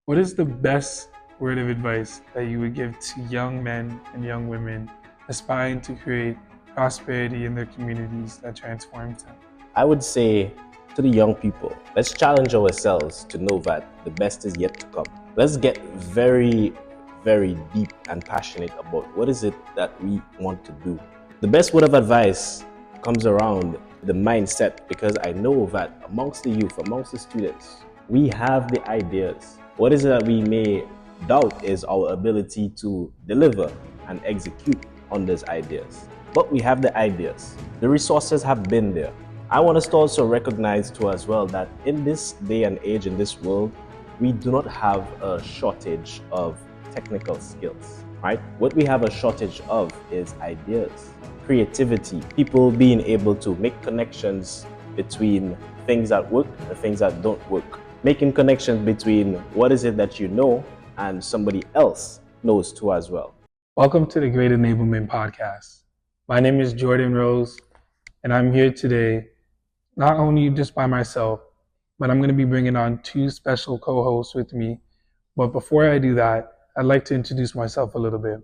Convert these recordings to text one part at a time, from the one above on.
What is the best word of advice that you would give to young men and young women aspiring to create prosperity in their communities that transforms them? I would say to the young people, let's challenge ourselves to know that the best is yet to come. Let's get very, very deep and passionate about what is it that we want to do. The best word of advice comes around the mindset, because I know that amongst the youth, amongst the students, we have the ideas. What is it that we may doubt is our ability to deliver and execute on those ideas. But we have the ideas. The resources have been there. I want us to also recognize too as well that in this day and age, in this world, we do not have a shortage of technical skills, right? What we have a shortage of is ideas, creativity, people being able to make connections between things that work and things that don't work. Making connections between what is it that you know and somebody else knows too as well. Welcome to the Great Enablement Podcast. My name is Jordan Rose, and I'm here today not only just by myself, but I'm going to be bringing on two special co-hosts with me. But before I do that, I'd like to introduce myself a little bit.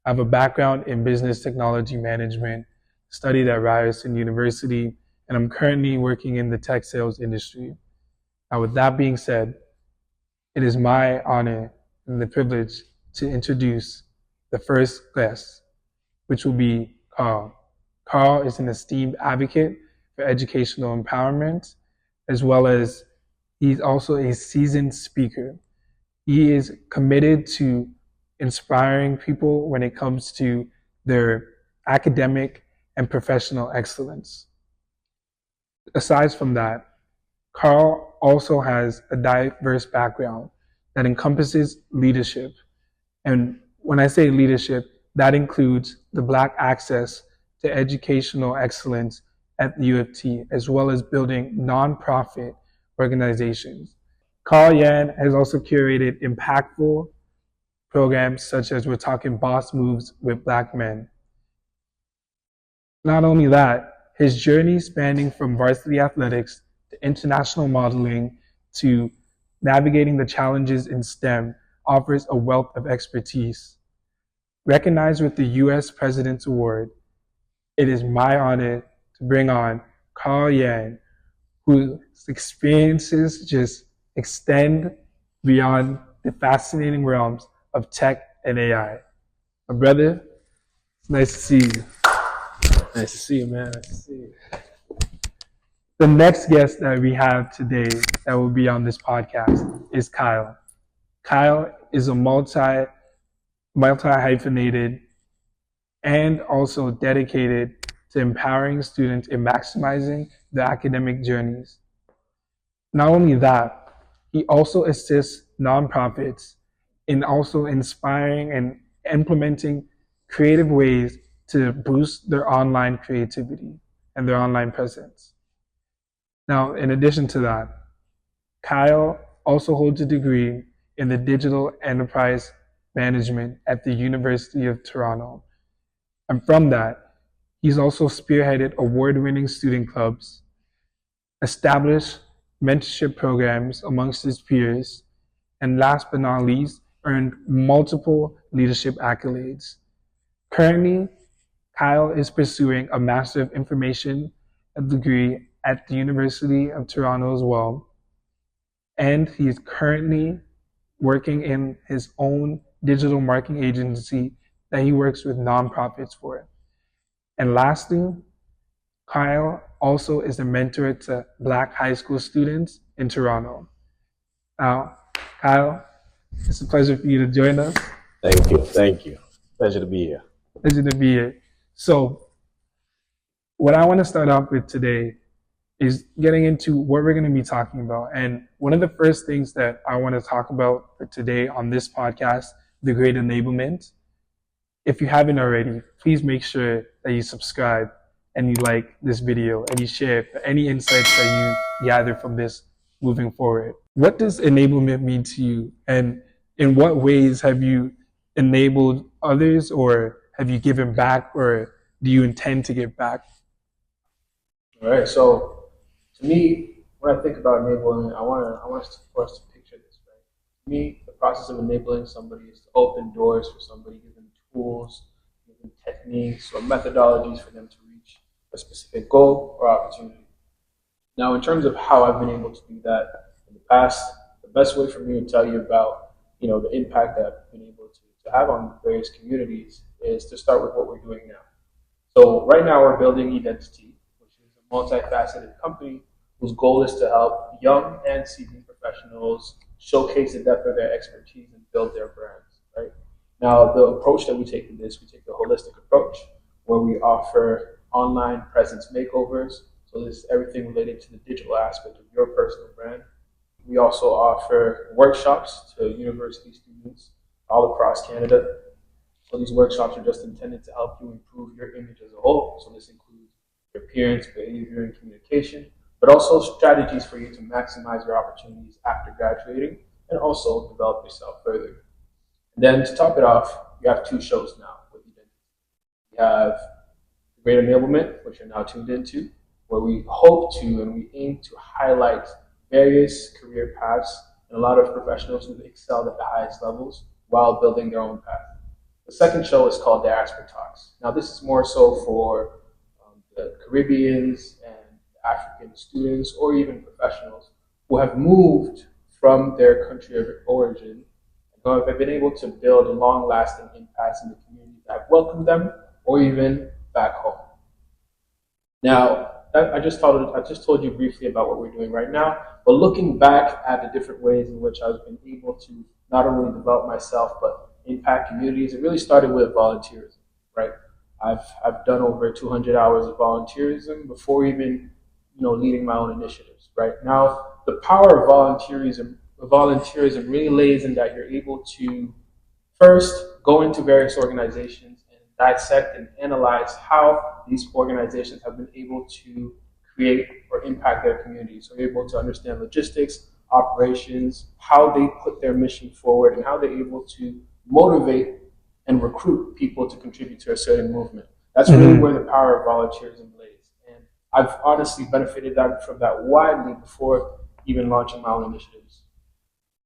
I have a background in business technology management, studied at Ryerson University, and I'm currently working in the tech sales industry. Now, with that being said, it is my honor and the privilege to introduce the first guest, which will be Karl. Karl is an esteemed advocate for educational empowerment, as well as he's also a seasoned speaker. He is committed to inspiring people when it comes to their academic and professional excellence. Aside from that, Karl also has a diverse background that encompasses leadership. And when I say leadership, that includes the Black access to educational excellence at the U of T, as well as building nonprofit organizations. Karl-Yann has also curated impactful programs such as we're talking Boss Moves with Black Men. Not only that, his journey spanning from varsity athletics to international modeling to navigating the challenges in STEM offers a wealth of expertise. Recognized with the U.S. President's Award, it is my honor to bring on Karl-Yann, whose experiences just extend beyond the fascinating realms of tech and AI. My brother, it's nice to see you. Nice to see you, man. Nice to see you. The next guest that we have today that will be on this podcast is Kyle. Kyle is a multi-hyphenated and also dedicated to empowering students in maximizing their academic journeys. Not only that, he also assists nonprofits in also inspiring and implementing creative ways to boost their online creativity and their online presence. Now, in addition to that, Kyle also holds a degree in the Digital Enterprise Management at the University of Toronto. And from that, he's also spearheaded award-winning student clubs, established mentorship programs amongst his peers, and last but not least, earned multiple leadership accolades. Currently, Kyle is pursuing a Master of Information degree at the University of Toronto as well. And he is currently working in his own digital marketing agency that he works with nonprofits for. And lastly, Kyle also is a mentor to Black high school students in Toronto. Now, Kyle, it's a pleasure for you to join us. Thank you. Thank you. Pleasure to be here. Pleasure to be here. So, what I want to start off with today is getting into what we're going to be talking about. And one of the first things that I want to talk about for today on this podcast, The Great Enablement. If you haven't already, please make sure that you subscribe and you like this video and you share for any insights that you gather from this moving forward. What does enablement mean to you? And in what ways have you enabled others, or have you given back, or do you intend to give back? All right, so to me, when I think about enablement, I want us to picture this, right? me, the process of enabling somebody is to open doors for somebody, give them tools, give them techniques or methodologies for them to reach a specific goal or opportunity. Now, in terms of how I've been able to do that in the past, the best way for me to tell you about, the impact that I've been able to have on various communities is to start with what we're doing now. So right now we're building Edentity, which is a multifaceted company whose goal is to help young and seasoned professionals showcase the depth of their expertise and build their brands, right? Now, the approach that we take to this, we take a holistic approach where we offer online presence makeovers. So this is everything related to the digital aspect of your personal brand. We also offer workshops to university students all across Canada. So these workshops are just intended to help you improve your image as a whole. So this includes your appearance, behavior, and communication, but also strategies for you to maximize your opportunities after graduating and also develop yourself further. And then to top it off, we have 2 shows now with Edentity. We have Great Enablement, which you're now tuned into, where we hope to and we aim to highlight various career paths and a lot of professionals who've excelled at the highest levels while building their own path. The second show is called Diaspora Talks. Now, this is more so for the Caribbeans and African students or even professionals who have moved from their country of origin and who have been able to build long-lasting impacts in the communities that have welcomed them or even back home. Now, I just told you briefly about what we're doing right now, but looking back at the different ways in which I've been able to not only develop myself, but impact communities, it really started with volunteerism, right? I've done over 200 hours of volunteerism before even, leading my own initiatives, right? Now, the power of volunteerism really lays in that you're able to first go into various organizations and dissect and analyze how these organizations have been able to create or impact their communities. So you're able to understand logistics, operations, how they put their mission forward, and how they're able to motivate and recruit people to contribute to a certain movement. That's really where the power of volunteerism lays. And I've honestly benefited from that widely before even launching my own initiatives.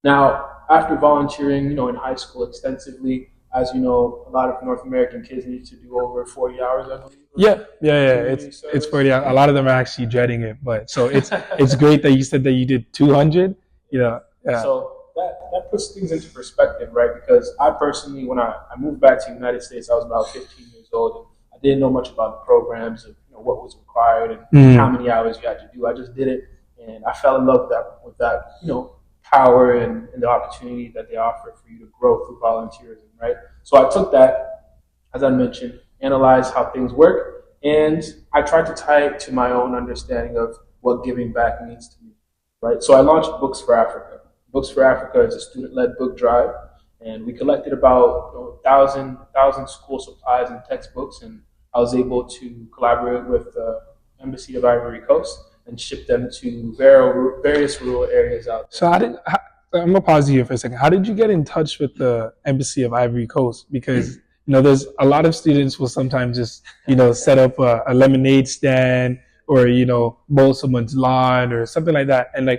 Now, after volunteering, in high school extensively, as you know, a lot of North American kids need to do over 40 hours, I believe. Yeah. It's 40. A lot of them are actually dreading it, but so it's great that you said that you did 200. Yeah. So that puts things into perspective, right? Because I personally, when I moved back to the United States, I was about 15 years old, and I didn't know much about the programs of what was required and how many hours you had to do. I just did it, and I fell in love with that power and the opportunity that they offer for you to grow through volunteerism, right? So I took that, as I mentioned, analyzed how things work, and I tried to tie it to my own understanding of what giving back means to me, right? So I launched Books for Africa. Books for Africa is a student-led book drive, and we collected about 1,000 school supplies and textbooks, and I was able to collaborate with the Embassy of Ivory Coast and ship them to various rural areas out there. So I'm gonna pause here for a second. How did you get in touch with the Embassy of Ivory Coast? Because there's a lot of students will sometimes just set up a lemonade stand or mow someone's lawn or something like that, and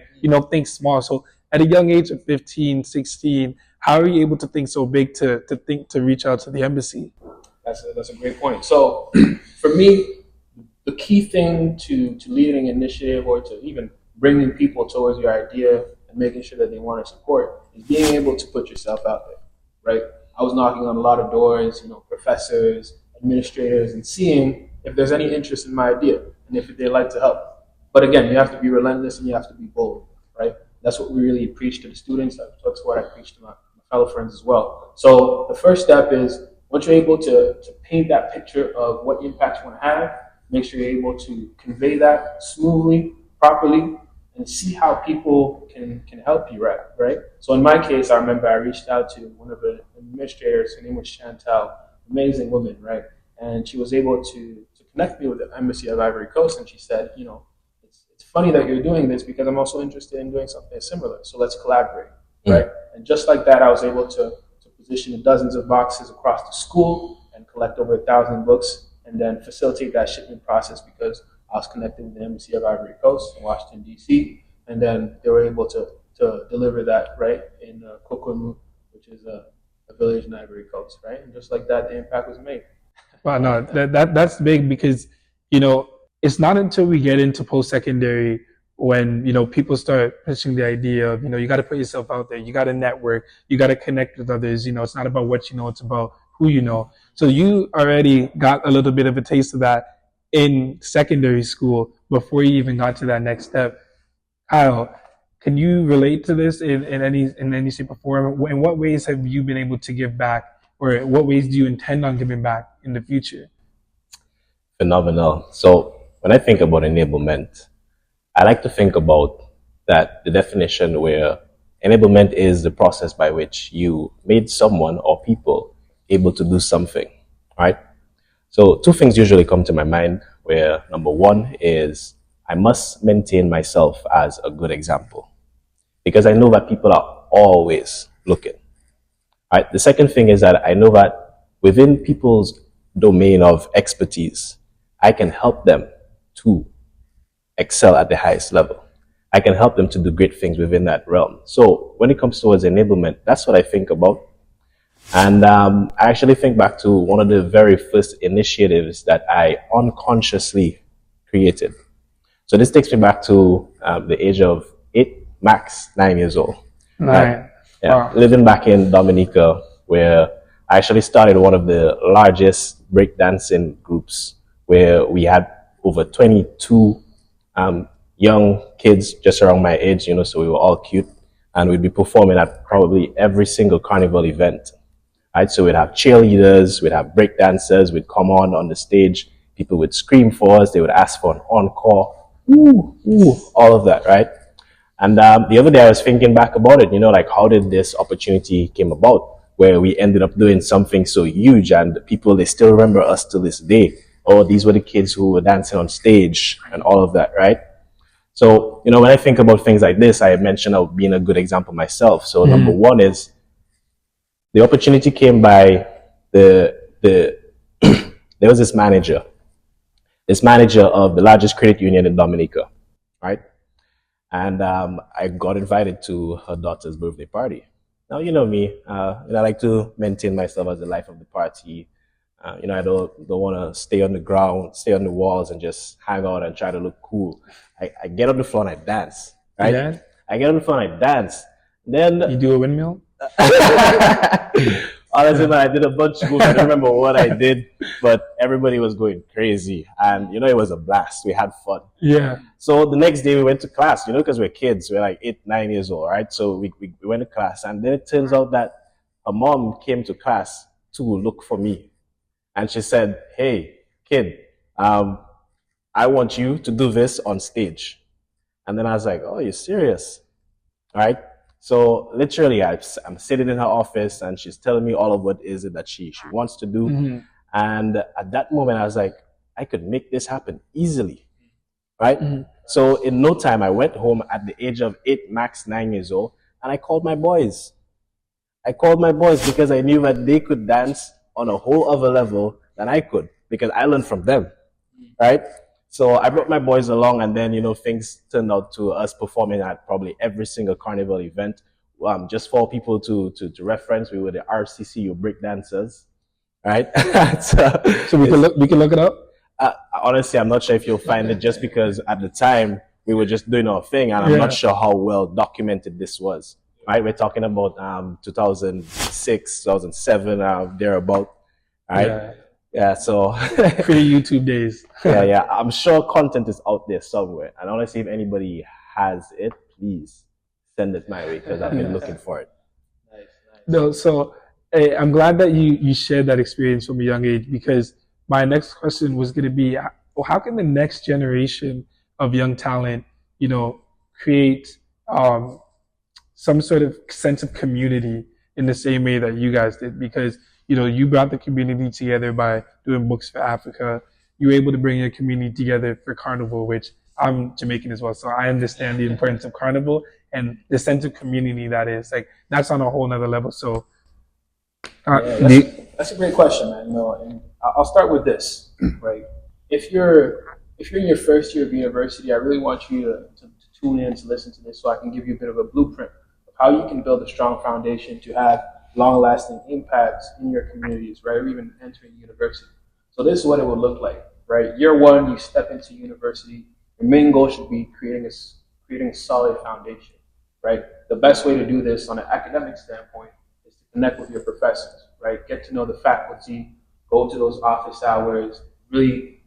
think small. So at a young age of 15, 16, how are you able to think so big to reach out to the embassy? That's a great point. So for me, the key thing to leading an initiative or to even bringing people towards your idea and making sure that they want to support is being able to put yourself out there, right? I was knocking on a lot of doors, professors, administrators, and seeing if there's any interest in my idea and if they'd like to help. But again, you have to be relentless and you have to be bold, right? That's what we really preach to the students. That's what I preach to my fellow friends as well. So the first step is once you're able to paint that picture of what impact you want to have, make sure you're able to convey that smoothly, properly, and see how people can help you, right? So in my case, I remember I reached out to one of the administrators. Her name was Chantal, amazing woman, right? And she was able to connect me with the Embassy of Ivory Coast, and she said, it's funny that you're doing this because I'm also interested in doing something similar. So let's collaborate, right? And just like that, I was able to position dozens of boxes across the school and collect over 1,000 books and then facilitate that shipment process because I was connected with the Embassy of Ivory Coast in Washington, D.C. And then they were able to to deliver that, right, in Kokomu, which is a village in Ivory Coast, right? And just like that, the impact was made. Well, no, that's big because you know it's not until we get into post secondary when people start pushing the idea of you got to put yourself out there, you got to network, you got to connect with others. It's not about what you know, it's about who you know. So you already got a little bit of a taste of that in secondary school before you even got to that next step. Kyle, can you relate to this in any shape or form? In what ways have you been able to give back, or what ways do you intend on giving back in the future? Phenomenal. So when I think about enablement, I like to think about that the definition where enablement is the process by which you made someone or people able to do something, right? So two things usually come to my mind, where number one is I must maintain myself as a good example, because I know that people are always looking. Right? The second thing is that I know that within people's domain of expertise, I can help them to excel at the highest level. I can help them to do great things within that realm. So when it comes towards enablement, that's what I think about. And I actually think back to one of the very first initiatives that I unconsciously created. So this takes me back to the age of 8, max 9 years old. 9. Right? Yeah, Wow. living back in Dominica, where I actually started one of the largest breakdancing groups, where we had over 22 young kids just around my age, so we were all cute, and we'd be performing at probably every single carnival event. Right? So we'd have cheerleaders, we'd have breakdancers, we'd come on the stage, people would scream for us, they would ask for an encore, ooh, all of that, right? And the other day I was thinking back about it, like how did this opportunity came about, where we ended up doing something so huge, and people, they still remember us to this day. Oh, these were the kids who were dancing on stage and all of that, right? So, when I think about things like this, I mentioned of being a good example myself. So number one is the opportunity came by there was this manager of the largest credit union in Dominica, right? And I got invited to her daughter's birthday party. Now, you know me, I like to maintain myself as the life of the party. I don't want to stay on the ground, stay on the walls, and just hang out and try to look cool. I get on the floor and I dance, right? Yeah. I get on the floor and I dance. Then You do a windmill? Honestly, man, I did a bunch of moves. I don't remember what I did, but everybody was going crazy. And, it was a blast. We had fun. Yeah. So the next day we went to class, because we're kids. We're like 8, 9 years old, right? So we went to class. And then it turns out that a mom came to class to look for me. And she said, hey, kid, I want you to do this on stage. And then I was like, oh, you're serious? All right. So literally, I'm sitting in her office, and she's telling me all of what is it that she wants to do. Mm-hmm. And at that moment, I was like, I could make this happen easily, right? Mm-hmm. So in no time, I went home at the age of 8, max 9 years old, and I called my boys. Because I knew that they could dance on a whole other level than I could, because I learned from them, right? So I brought my boys along, and then, things turned out to us performing at probably every single carnival event. Just for people to reference, we were the RCCU breakdancers, right? So we can look it up? Honestly, I'm not sure if you'll find it, just because at the time we were just doing our thing, and I'm not sure how well documented this was, right? We're talking about 2006, 2007, thereabout, right? Yeah, so pre-YouTube days. yeah. I'm sure content is out there somewhere. And honestly, if anybody has it, please send it my way, because I've been looking for it. Nice. No, so hey, I'm glad that you shared that experience from a young age, because my next question was going to be, how can the next generation of young talent, create some sort of sense of community in the same way that you guys did? Because you brought the community together by doing Books for Africa. You were able to bring your community together for Carnival, which I'm Jamaican as well, so I understand the importance of Carnival and the sense of community that is. Like, that's on a whole nother level. So, that's a great question, man. And I'll start with this, right? If you're in your first year of university, I really want you to tune in to listen to this so I can give you a bit of a blueprint of how you can build a strong foundation to have long-lasting impacts in your communities, right, or even entering university. So this is what it would look like, right? Year one, you step into university. Your main goal should be creating a solid foundation, right? The best way to do this on an academic standpoint is to connect with your professors, right? Get to know the faculty, go to those office hours, really,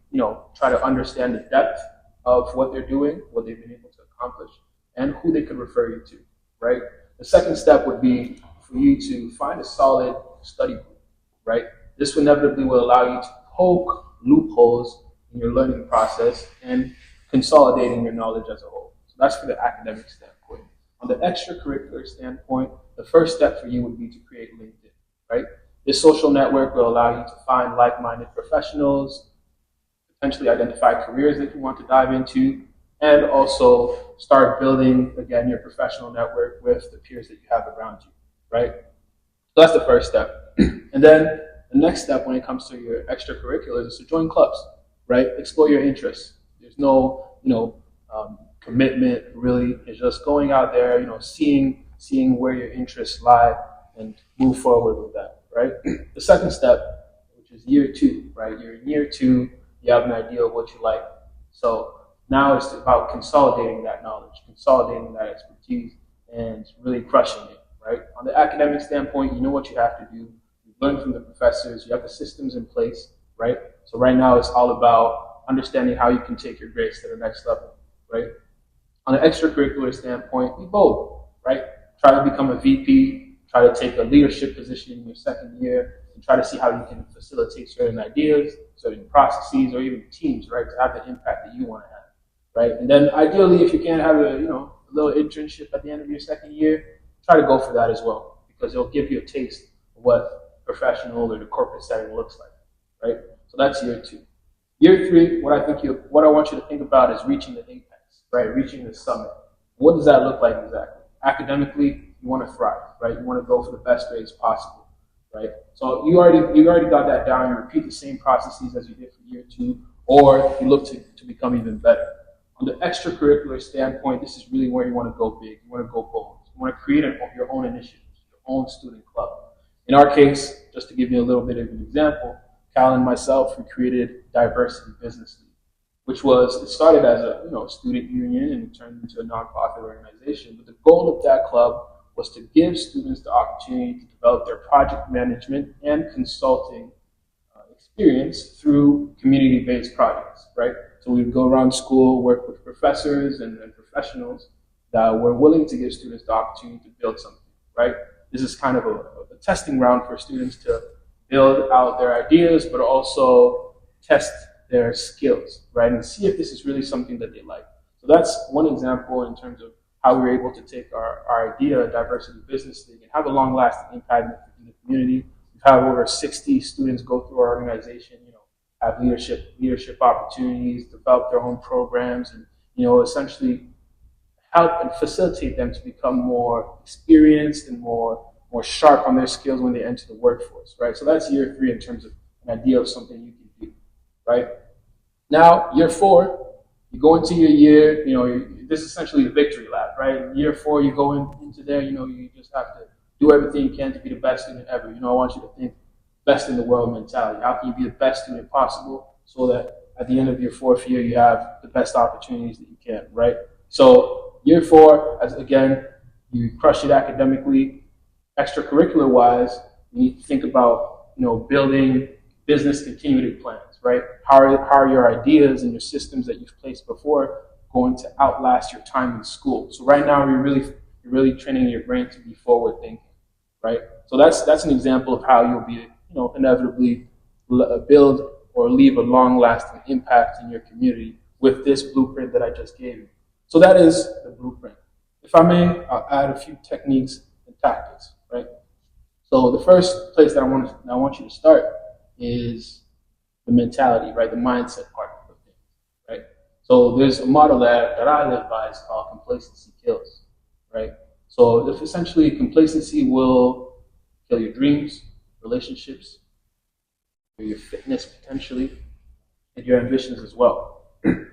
try to understand the depth of what they're doing, what they've been able to accomplish, and who they could refer you to, right? The second step would be for you to find a solid study group, right? This inevitably will allow you to poke loopholes in your learning process and consolidating your knowledge as a whole. So that's for the academic standpoint. On the extracurricular standpoint, the first step for you would be to create LinkedIn, right? This social network will allow you to find like-minded professionals, potentially identify careers that you want to dive into, and also start building, again, your professional network with the peers that you have around you, right? So that's the first step. And then the next step when it comes to your extracurriculars is to join clubs, right? Explore your interests. There's no, commitment really. It's just going out there, seeing where your interests lie and move forward with that, right? The second step, which is year two, right? You're in year two, you have an idea of what you like. So now it's about consolidating that knowledge, consolidating that expertise, and really crushing it, right? On the academic standpoint, you know what you have to do. You learn from the professors, you have the systems in place, right? So right now it's all about understanding how you can take your grades to the next level, right? On an extracurricular standpoint, be bold, right? Try to become a VP, try to take a leadership position in your second year, and try to see how you can facilitate certain ideas, certain processes, or even teams, right, to have the impact that you want to have, right? And then ideally, if you can have a little internship at the end of your second year, try to go for that as well, because it'll give you a taste of what professional or the corporate setting looks like, right? So that's year two. Year three, what I want you to think about is reaching the apex, right? Reaching the summit. What does that look like exactly? Academically, you want to thrive, right? You want to go for the best grades possible, right? So you already got that down. You repeat the same processes as you did for year two, or you look to become even better. On the extracurricular standpoint, this is really where you want to go big. You want to go bold. You want to create your own initiatives, your own student club. In our case, just to give you a little bit of an example, Cal and myself, we created Diversity Business League, which it started as a student union and it turned into a nonprofit organization. But the goal of that club was to give students the opportunity to develop their project management and consulting experience through community-based projects, right? So we'd go around school, work with professors and professionals that were willing to give students the opportunity to build something, right? This is kind of a testing ground for students to build out their ideas, but also test their skills, right? And see if this is really something that they like. So that's one example in terms of how we were able to take our idea, Diversity Business League, and have a long-lasting impact in the community. We've had over 60 students go through our organization, have leadership opportunities, develop their own programs, and essentially help and facilitate them to become more experienced and more sharp on their skills when they enter the workforce, right? So that's year three in terms of an idea of something you can do, right? Now, year four, you go into your year, this is essentially the victory lap, right? In year four, you go into there, you just have to do everything you can to be the best student ever. I want you to think best in the world mentality. How can you be the best student possible so that at the end of your fourth year, you have the best opportunities that you can, right? So year four, again, you crush it academically. Extracurricular wise, you need to think about, building business continuity plans, right? How are your ideas and your systems that you've placed before going to outlast your time in school? So right now, you're really training your brain to be forward thinking, right? So that's an example of how you'll be, inevitably build or leave a long-lasting impact in your community with this blueprint that I just gave you. So that is the blueprint. If I may, I'll add a few techniques and tactics, right? So the first place that I want you to start is the mentality, right? The mindset part of things, right? So there's a model that I live by. It's called complacency kills, right? So if essentially complacency will kill your dreams, relationships, your fitness potentially, and your ambitions as well.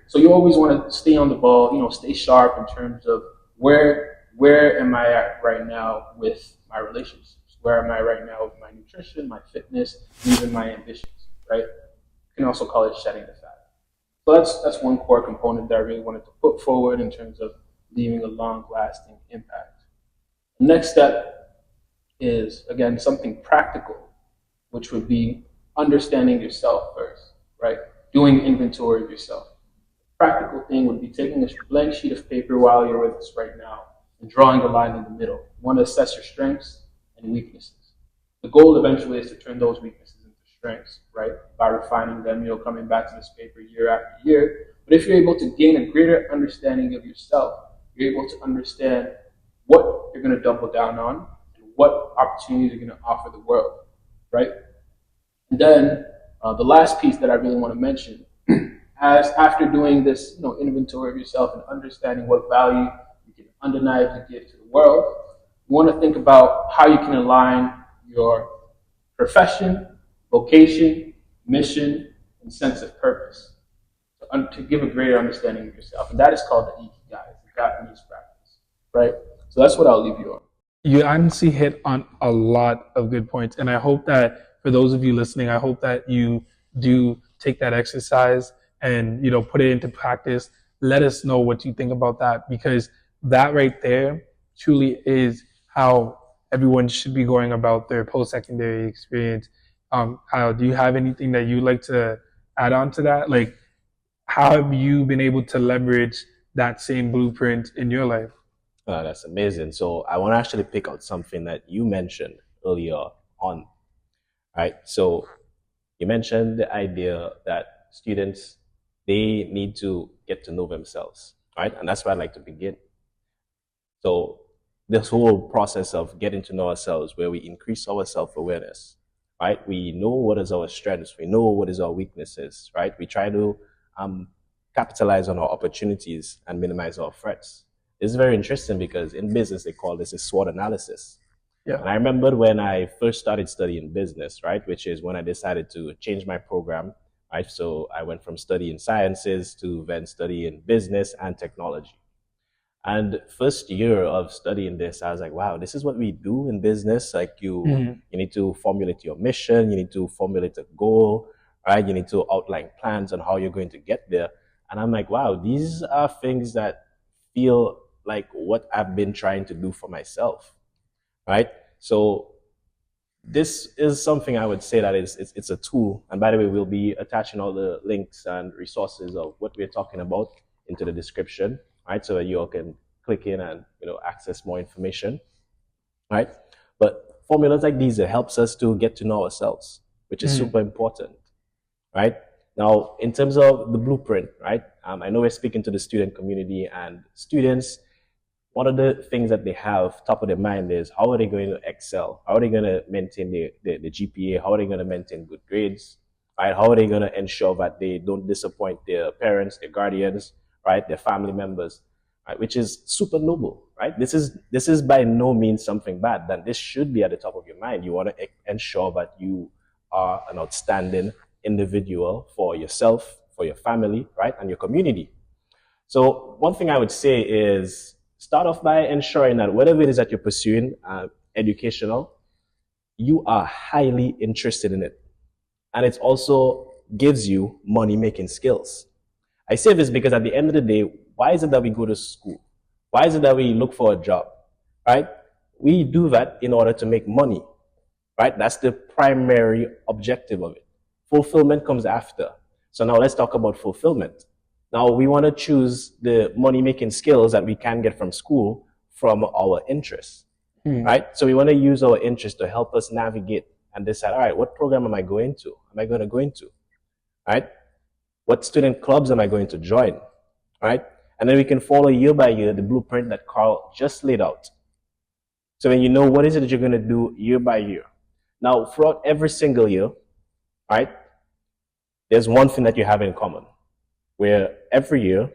So you always want to stay on the ball, stay sharp in terms of where am I at right now with my relationships? Where am I right now with my nutrition, my fitness, even my ambitions, right? You can also call it shedding the fat. So that's one core component that I really wanted to put forward in terms of leaving a long-lasting impact. The next step is, again, something practical, which would be understanding yourself first, right? Doing inventory of yourself. Practical thing would be taking a blank sheet of paper while you're with us right now and drawing a line in the middle. You want to assess your strengths and weaknesses. The goal eventually is to turn those weaknesses into strengths, right? By refining them, coming back to this paper year after year. But if you're able to gain a greater understanding of yourself, you're able to understand what you're going to double down on and what opportunities you're going to offer the world, right? And then the last piece that I really want to mention, as after doing this, inventory of yourself and understanding what value you can undeniably give to the world, you want to think about how you can align your profession, vocation, mission, and sense of purpose to give a greater understanding of yourself. And that is called the Ikigai, the Japanese practice, right? So that's what I'll leave you on. You honestly hit on a lot of good points. And I hope that for those of you listening, I hope that you do take that exercise and, put it into practice. Let us know what you think about that, because that right there truly is how everyone should be going about their post-secondary experience. Kyle, do you have anything that you'd like to add on to that? Like, how have you been able to leverage that same blueprint in your life? That's amazing. So I want to actually pick out something that you mentioned earlier on, right? So you mentioned the idea that students, they need to get to know themselves, right? And that's where I'd like to begin. So this whole process of getting to know ourselves, where we increase our self-awareness, right? We know what is our strengths. We know what is our weaknesses, right? We try to capitalize on our opportunities and minimize our threats. This is very interesting because in business, they call this a SWOT analysis. Yeah. And I remember when I first started studying business, right, which is when I decided to change my program, right? So I went from studying sciences to then studying business and technology. And first year of studying this, I was like, wow, this is what we do in business. Like you need to formulate your mission, you need to formulate a goal, right? You need to outline plans on how you're going to get there. And I'm like, wow, these are things that feel like what I've been trying to do for myself, right? So this is something I would say that it's a tool. And by the way, we'll be attaching all the links and resources of what we're talking about into the description, right? So that you all can click in and access more information, right? But formulas like these, it helps us to get to know ourselves, which is super important, right? Now, in terms of the blueprint, right? I know we're speaking to the student community, and students, one of the things that they have top of their mind is how are they going to excel? How are they going to maintain the GPA? How are they going to maintain good grades? Right? How are they going to ensure that they don't disappoint their parents, their guardians, right? Their family members, right? Which is super noble, right? This is by no means something bad. That this should be at the top of your mind. You want to ensure that you are an outstanding individual for yourself, for your family, right? And your community. So one thing I would say is start off by ensuring that whatever it is that you're pursuing, educational, you are highly interested in it. And it also gives you money-making skills. I say this because at the end of the day, why is it that we go to school? Why is it that we look for a job, right? We do that in order to make money, right? That's the primary objective of it. Fulfillment comes after. So now let's talk about fulfillment. Now we want to choose the money-making skills that we can get from school from our interests, right? So we want to use our interests to help us navigate and decide, all right, what program am I going to? Am I going to go into, right? What student clubs am I going to join, right? And then we can follow year by year the blueprint that Karl just laid out. So then you know what is it that you're going to do year by year. Now, throughout every single year, right, there's one thing that you have in common, where every year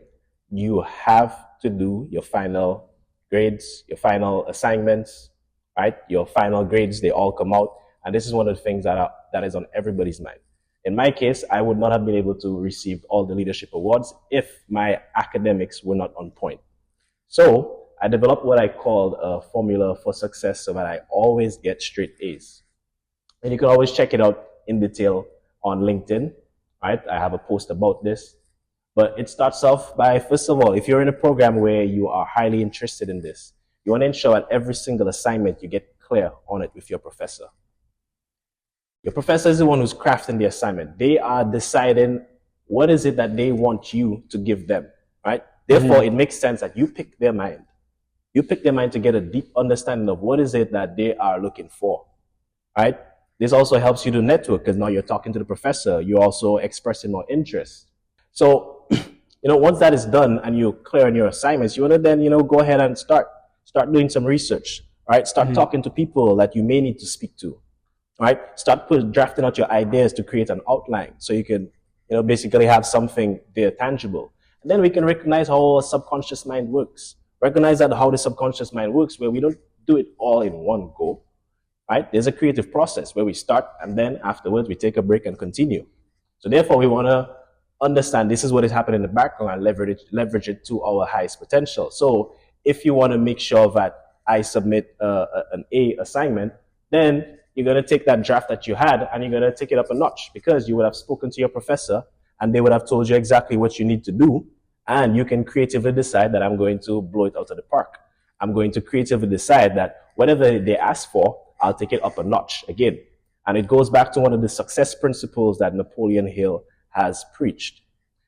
you have to do your final grades, your final assignments, right? Your final grades, they all come out. And this is one of the things that is on everybody's mind. In my case, I would not have been able to receive all the leadership awards if my academics were not on point. So I developed what I called a formula for success so that I always get straight A's. And you can always check it out in detail on LinkedIn, right? I have a post about this. But it starts off by, first of all, if you're in a program where you are highly interested in this, you want to ensure that every single assignment you get clear on it with your professor. Your professor is the one who's crafting the assignment. They are deciding what is it that they want you to give them, right? Therefore, it makes sense that you pick their mind. You pick their mind to get a deep understanding of what is it that they are looking for, right? This also helps you to network because now you're talking to the professor. You're also expressing more interest. So, once that is done and you're clear on your assignments, you want to then, go ahead and start doing some research, right? Start talking to people that you may need to speak to, right? Start drafting out your ideas to create an outline so you can, basically have something there tangible. And then we can recognize how our subconscious mind works. Recognize that how the subconscious mind works, where we don't do it all in one go, right? There's a creative process where we start and then afterwards we take a break and continue. So therefore, we want to understand this is what is happening in the background and leverage it to our highest potential. So if you want to make sure that I submit an A assignment, then you're going to take that draft that you had and you're going to take it up a notch because you would have spoken to your professor and they would have told you exactly what you need to do. And you can creatively decide that I'm going to blow it out of the park. I'm going to creatively decide that whatever they ask for, I'll take it up a notch again. And it goes back to one of the success principles that Napoleon Hill has preached.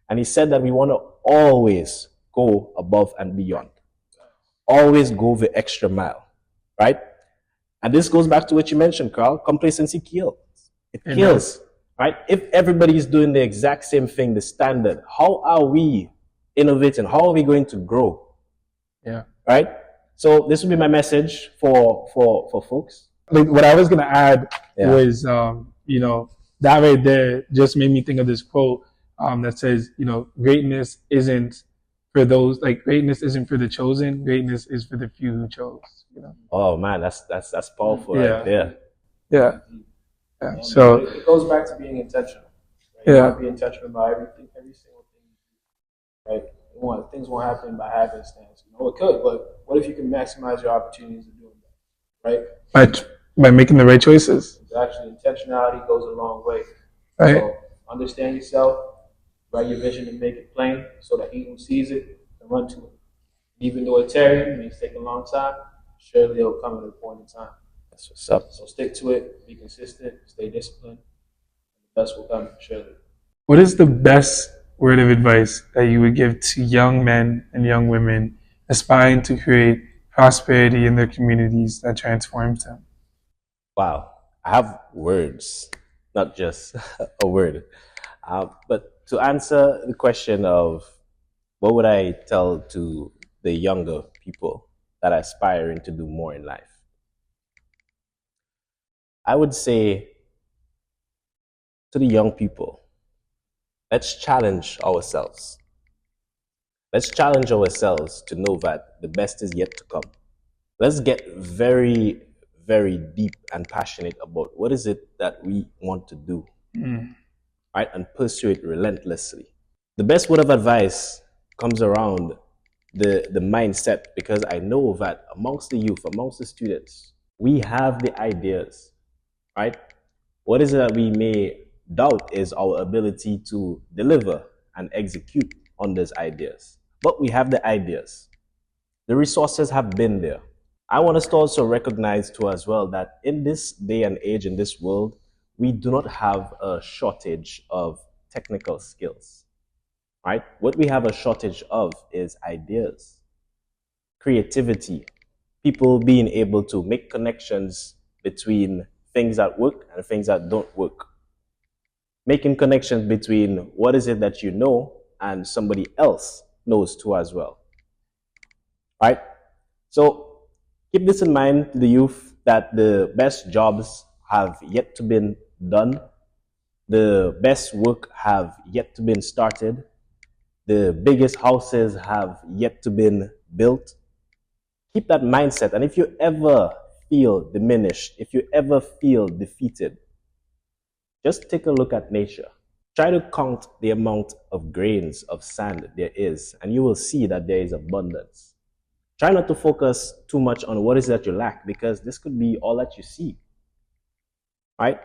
And he said that we want to always go above and beyond. Always go the extra mile, right? And this goes back to what you mentioned, Carl. Complacency kills. It kills, right? If everybody is doing the exact same thing, the standard, how are we innovating? How are we going to grow? Yeah. Right? So this would be my message for folks. Like what I was going to add was, that right there just made me think of this quote that says, greatness isn't for those, like greatness isn't for the chosen, greatness is for the few who chose. Oh man, that's powerful right there. Yeah. So it goes back to being intentional. Right? You want to be intentional about everything, every single thing you do. Right? Things won't happen by happenstance. It could, but what if you can maximize your opportunities of doing that? Right? By making the right choices. Actually, intentionality goes a long way. Right. So understand yourself, write your vision and make it plain so that he who sees it can run to it. Even though it's tarry, it may take a long time, surely it'll come at a point in time. That's what's up. So stick to it, be consistent, stay disciplined, and the best will come, surely. What is the best word of advice that you would give to young men and young women aspiring to create prosperity in their communities that transforms them? Wow, I have words, not just a word. But to answer the question of what would I tell to the younger people that are aspiring to do more in life, I would say to the young people, let's challenge ourselves. Let's challenge ourselves to know that the best is yet to come. Let's get very, very deep and passionate about what is it that we want to do, right? And pursue it relentlessly. The best word of advice comes around the mindset, because I know that amongst the youth, amongst the students, we have the ideas, right? What is it that we may doubt is our ability to deliver and execute on those ideas. But we have the ideas. The resources have been there. I want us to also recognize too as well that in this day and age, in this world, we do not have a shortage of technical skills, right? What we have a shortage of is ideas, creativity, people being able to make connections between things that work and things that don't work. Making connections between what is it that you know and somebody else knows too as well, right? So keep this in mind, the youth, that the best jobs have yet to be done. The best work have yet to be started. The biggest houses have yet to be built. Keep that mindset. And if you ever feel diminished, if you ever feel defeated, Just take a look at nature. Try to count the amount of grains of sand there is, and you will see that there is abundance. Try not to focus too much on what is that you lack, because this could be all that you see, right?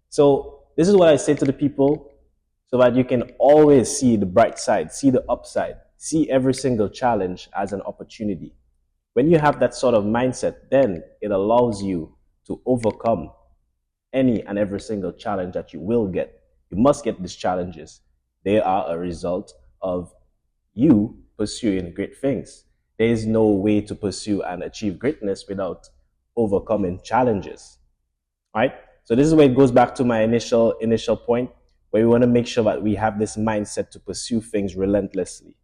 So this is what I say to the people, so that you can always see the bright side, see the upside, see every single challenge as an opportunity. When you have that sort of mindset, then it allows you to overcome any and every single challenge that you will get. You must get these challenges. They are a result of you pursuing great things. There is no way to pursue and achieve greatness without overcoming challenges, right? So this is where it goes back to my initial point, where we want to make sure that we have this mindset to pursue things relentlessly.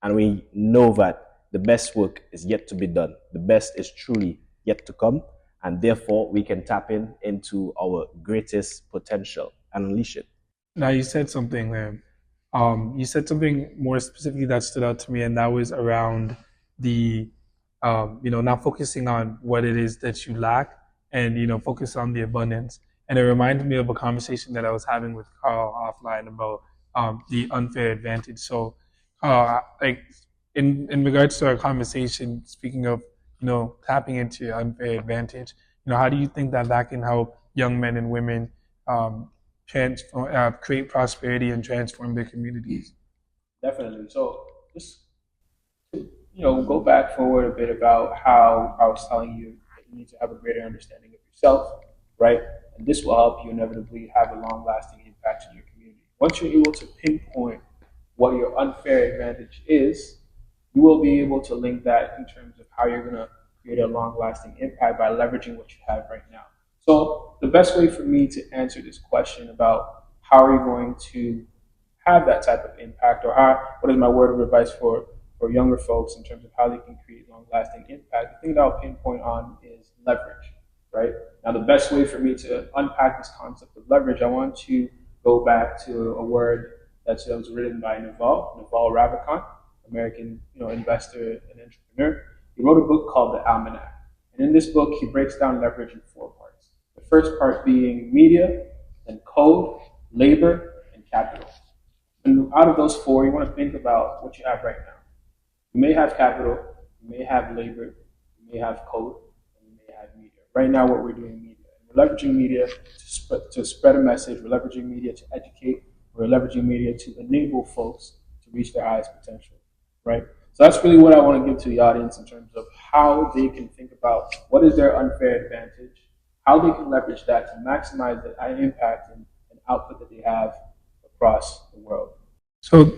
And we know that the best work is yet to be done. The best is truly yet to come. And therefore, we can tap into our greatest potential and unleash it. Now, you said something there. You said something more specifically that stood out to me, and that was around the, not focusing on what it is that you lack, and focus on the abundance. And it reminded me of a conversation that I was having with Carl offline about the unfair advantage. So, like in regards to our conversation, speaking of tapping into your unfair advantage, how do you think that can help young men and women create prosperity and transform their communities? Definitely. So just to, go back forward a bit about how I was telling you that you need to have a greater understanding of yourself, right? And this will help you inevitably have a long-lasting impact in your community. Once you're able to pinpoint what your unfair advantage is, you will be able to link that in terms of how you're going to create a long-lasting impact by leveraging what you have right now. So the best way for me to answer this question about how are you going to have that type of impact, or what is my word of advice for younger folks in terms of how they can create long-lasting impact, the thing that I'll pinpoint on is leverage, right? Now, the best way for me to unpack this concept of leverage, I want to go back to a word that was written by Naval Ravikant, American investor and entrepreneur. He wrote a book called The Almanac. And in this book, he breaks down leverage in 4 parts. The first part being media, then code, labor, and capital. And out of those 4, you want to think about what you have right now. You may have capital, you may have labor, you may have code, and you may have media. Right now, what we're doing media. We're leveraging media to spread a message. We're leveraging media to educate. We're leveraging media to enable folks to reach their highest potential, right? So that's really what I want to give to the audience in terms of how they can think about what is their unfair advantage, how they can leverage that to maximize the impact and output that they have across the world. So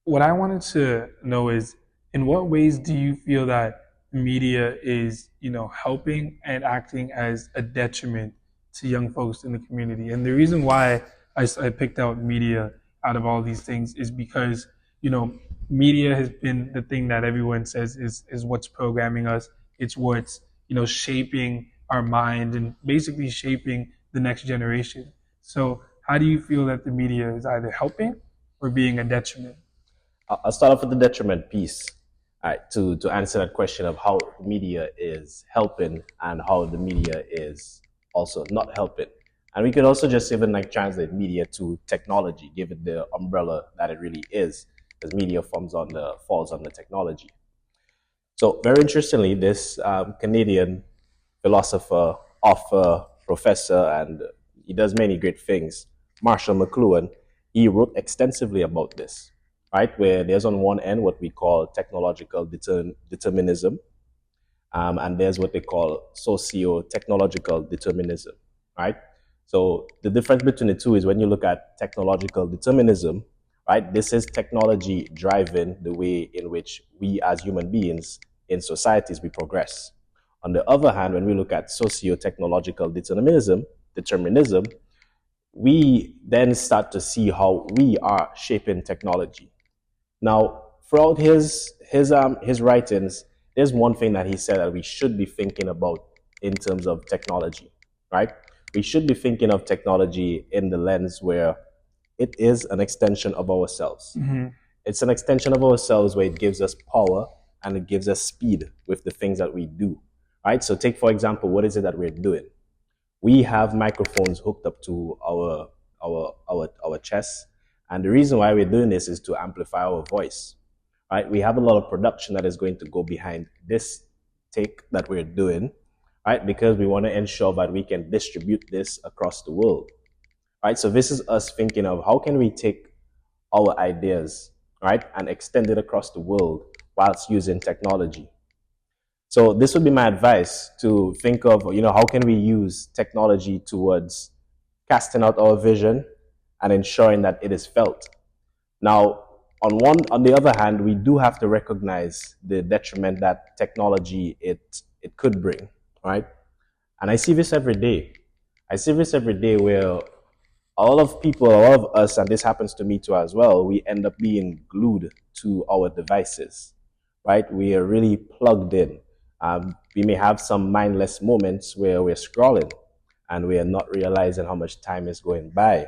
what I wanted to know is, in what ways do you feel that media is, helping and acting as a detriment to young folks in the community? And the reason why I picked out media out of all these things is because, media has been the thing that everyone says is what's programming us. It's what's, shaping our mind and basically shaping the next generation. So how do you feel that the media is either helping or being a detriment? I'll start off with the detriment piece. All right, to answer that question of how media is helping and how the media is also not helping. And we could also just even translate media to technology, give it the umbrella that it really is, because media falls under technology. So very interestingly, this Canadian philosopher, author, professor, and he does many great things, Marshall McLuhan, he wrote extensively about this, right? Where there's on one end what we call technological determinism, and there's what they call socio-technological determinism, right? So the difference between the two is when you look at technological determinism, right? This is technology driving the way in which we as human beings in societies, we progress. On the other hand, when we look at socio-technological determinism, we then start to see how we are shaping technology. Now, throughout his writings, there's one thing that he said that we should be thinking about in terms of technology, right? We should be thinking of technology in the lens where it is an extension of ourselves. Mm-hmm. It's an extension of ourselves where it gives us power and it gives us speed with the things that we do, right? So take, for example, what is it that we're doing? we have microphones hooked up to our chests. And the reason why we're doing this is to amplify our voice, right? We have a lot of production that is going to go behind this take that we're doing, right? Because we want to ensure that we can distribute this across the world, right? So this is us thinking of how can we take our ideas, right, and extend it across the world whilst using technology. So this would be my advice, to think of, how can we use technology towards casting out our vision and ensuring that it is felt. Now, on the other hand, we do have to recognize the detriment that technology it could bring, right? And I see this every day. I see this every day where a lot of people, a lot of us, and this happens to me too as well, we end up being glued to our devices, right? We are really plugged in. We may have some mindless moments where we're scrolling and we are not realizing how much time is going by,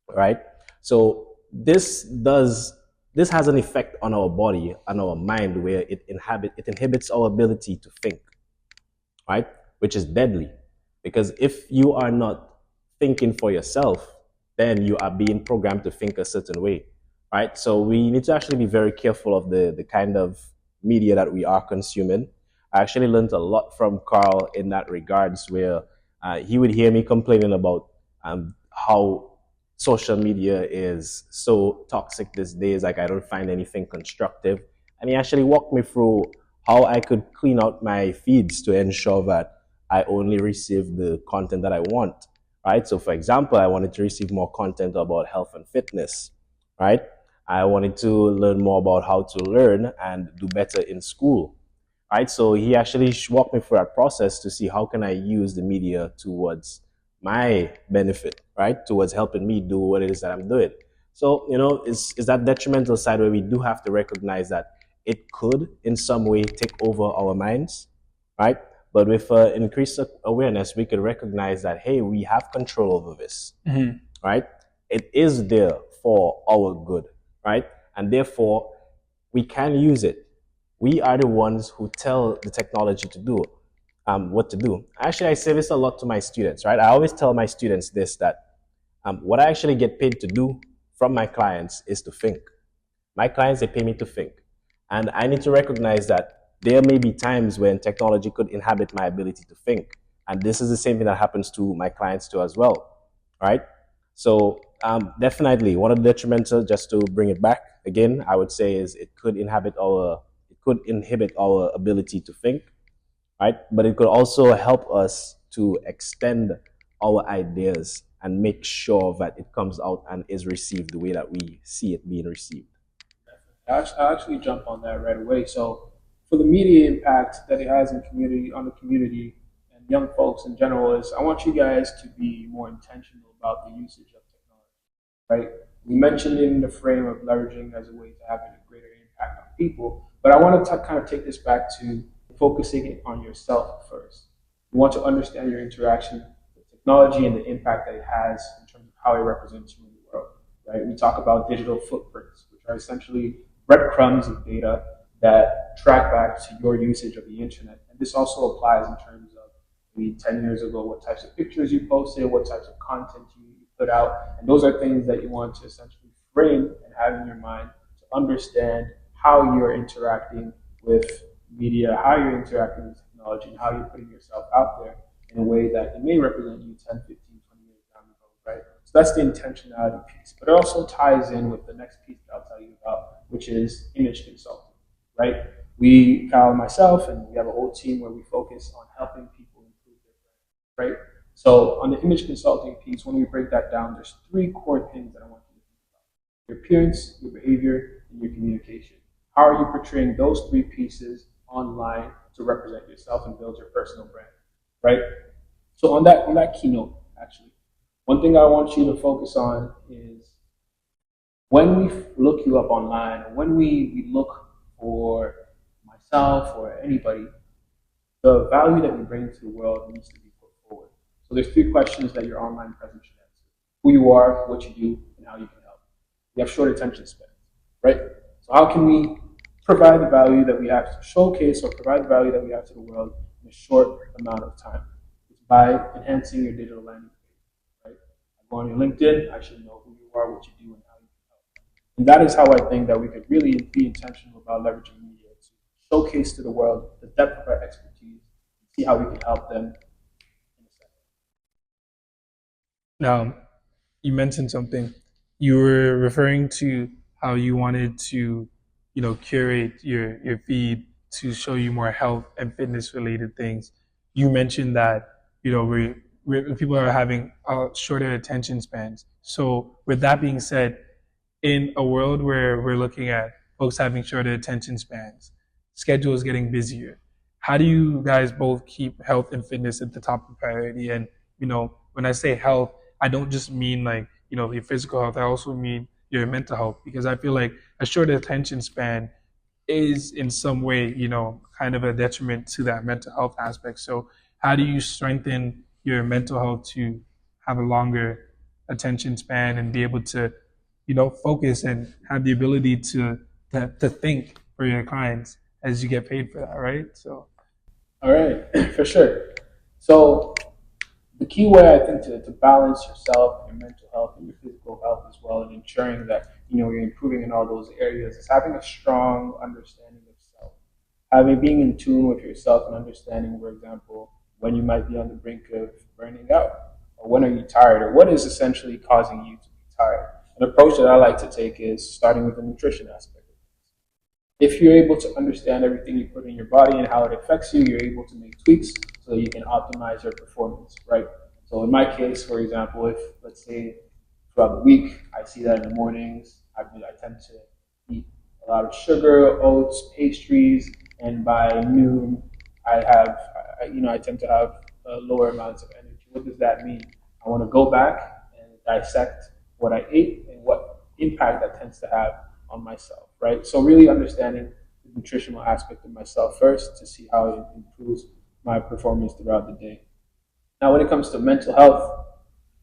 right? So this has an effect on our body and our mind, where it inhibits our ability to think, right? Which is deadly, because if you are not thinking for yourself, then you are being programmed to think a certain way, right? So we need to actually be very careful of the kind of media that we are consuming. I actually learned a lot from Karl in that regards, where he would hear me complaining about how social media is so toxic these days, like I don't find anything constructive. And he actually walked me through how I could clean out my feeds to ensure that I only receive the content that I want, right? So for example, I wanted to receive more content about health and fitness, right? I wanted to learn more about how to learn and do better in school, right? So he actually walked me through that process to see how can I use the media towards my benefit, right? Towards helping me do what it is that I'm doing. So, it's that detrimental side where we do have to recognize that it could in some way take over our minds, right? But with increased awareness, we could recognize that, hey, we have control over this, right? It is there for our good, right? And therefore, we can use it. We are the ones who tell the technology to do what to do. Actually, I say this a lot to my students, right? I always tell my students this, that what I actually get paid to do from my clients is to think. My clients, they pay me to think. And I need to recognize that there may be times when technology could inhibit my ability to think. And this is the same thing that happens to my clients too as well, right? So definitely one of the detrimental, just to bring it back again, I would say is it could inhibit our ability to think, right? But it could also help us to extend our ideas and make sure that it comes out and is received the way that we see it being received. I'll actually jump on that right away. So for the media impact that it has on the community and young folks in general, is I want you guys to be more intentional about the usage of technology, right? We mentioned in the frame of leveraging as a way to have a greater impact on people, but I want to kind of take this back to focusing it on yourself first. You want to understand your interaction with technology and the impact that it has in terms of how it represents you in the world, right? We talk about digital footprints, which are essentially breadcrumbs of data that track back to your usage of the internet. And this also applies in terms of maybe 10 years ago, what types of pictures you posted, what types of content you put out. And those are things that you want to essentially frame and have in your mind to understand how you're interacting with media, how you're interacting with technology, and how you're putting yourself out there in a way that it may represent you 10, 15, 20 years down the road, right? So that's the intentionality piece. But it also ties in with the next piece that I'll tell you about, which is image consulting, right? We, Kyle and myself, and we have a whole team where we focus on helping people improve their brand, right? So on the image consulting piece, when we break that down, there's 3 core things that I want you to think about: your appearance, your behavior, and your communication. How are you portraying those 3 pieces online to represent yourself and build your personal brand, right? So on that keynote, actually, one thing I want you to focus on is when we look you up online, or when we look for myself or anybody, the value that we bring to the world needs to be put forward. So there's 3 questions that your online presence should answer: who you are, what you do, and how you can help. We have short attention spans, right? So how can we provide the value that we have to showcase, or provide the value that we have to the world in a short amount of time? It's by enhancing your digital landing page, right? I go on your LinkedIn, I should know who you are, what you do, and how you can help. And that is how I think that we could really be intentional about leveraging media to showcase to the world the depth of our expertise, and see how we can help them in a second. Now, you mentioned something. You were referring to how you wanted to, curate your feed to show you more health and fitness related things. You mentioned that, people are having shorter attention spans. So, with that being said, in a world where we're looking at folks having shorter attention spans, schedules getting busier, how do you guys both keep health and fitness at the top of priority? And, when I say health, I don't just mean like, your physical health. I also mean your mental health, because I feel like a short attention span is in some way, kind of a detriment to that mental health aspect. So how do you strengthen your mental health to have a longer attention span and be able to, focus and have the ability to think for your clients as you get paid for that, right? So All right, for sure. So the key way I think to balance yourself, your mental health, and your physical health as well, and ensuring that you're improving in all those areas is having a strong understanding of self, having being in tune with yourself and understanding, for example, when you might be on the brink of burning out, or when are you tired, or what is essentially causing you to be tired. An approach that I like to take is starting with the nutrition aspect. If you're able to understand everything you put in your body and how it affects you, you're able to make tweaks so that you can optimize your performance, right? So in my case, for example, if let's say throughout the week, I see that in the mornings, I tend to eat a lot of sugar, oats, pastries, and by noon, I tend to have lower amounts of energy. What does that mean? I want to go back and dissect what I ate and what impact that tends to have on myself, right? So really understanding the nutritional aspect of myself first to see how it improves my performance throughout the day. Now, when it comes to mental health,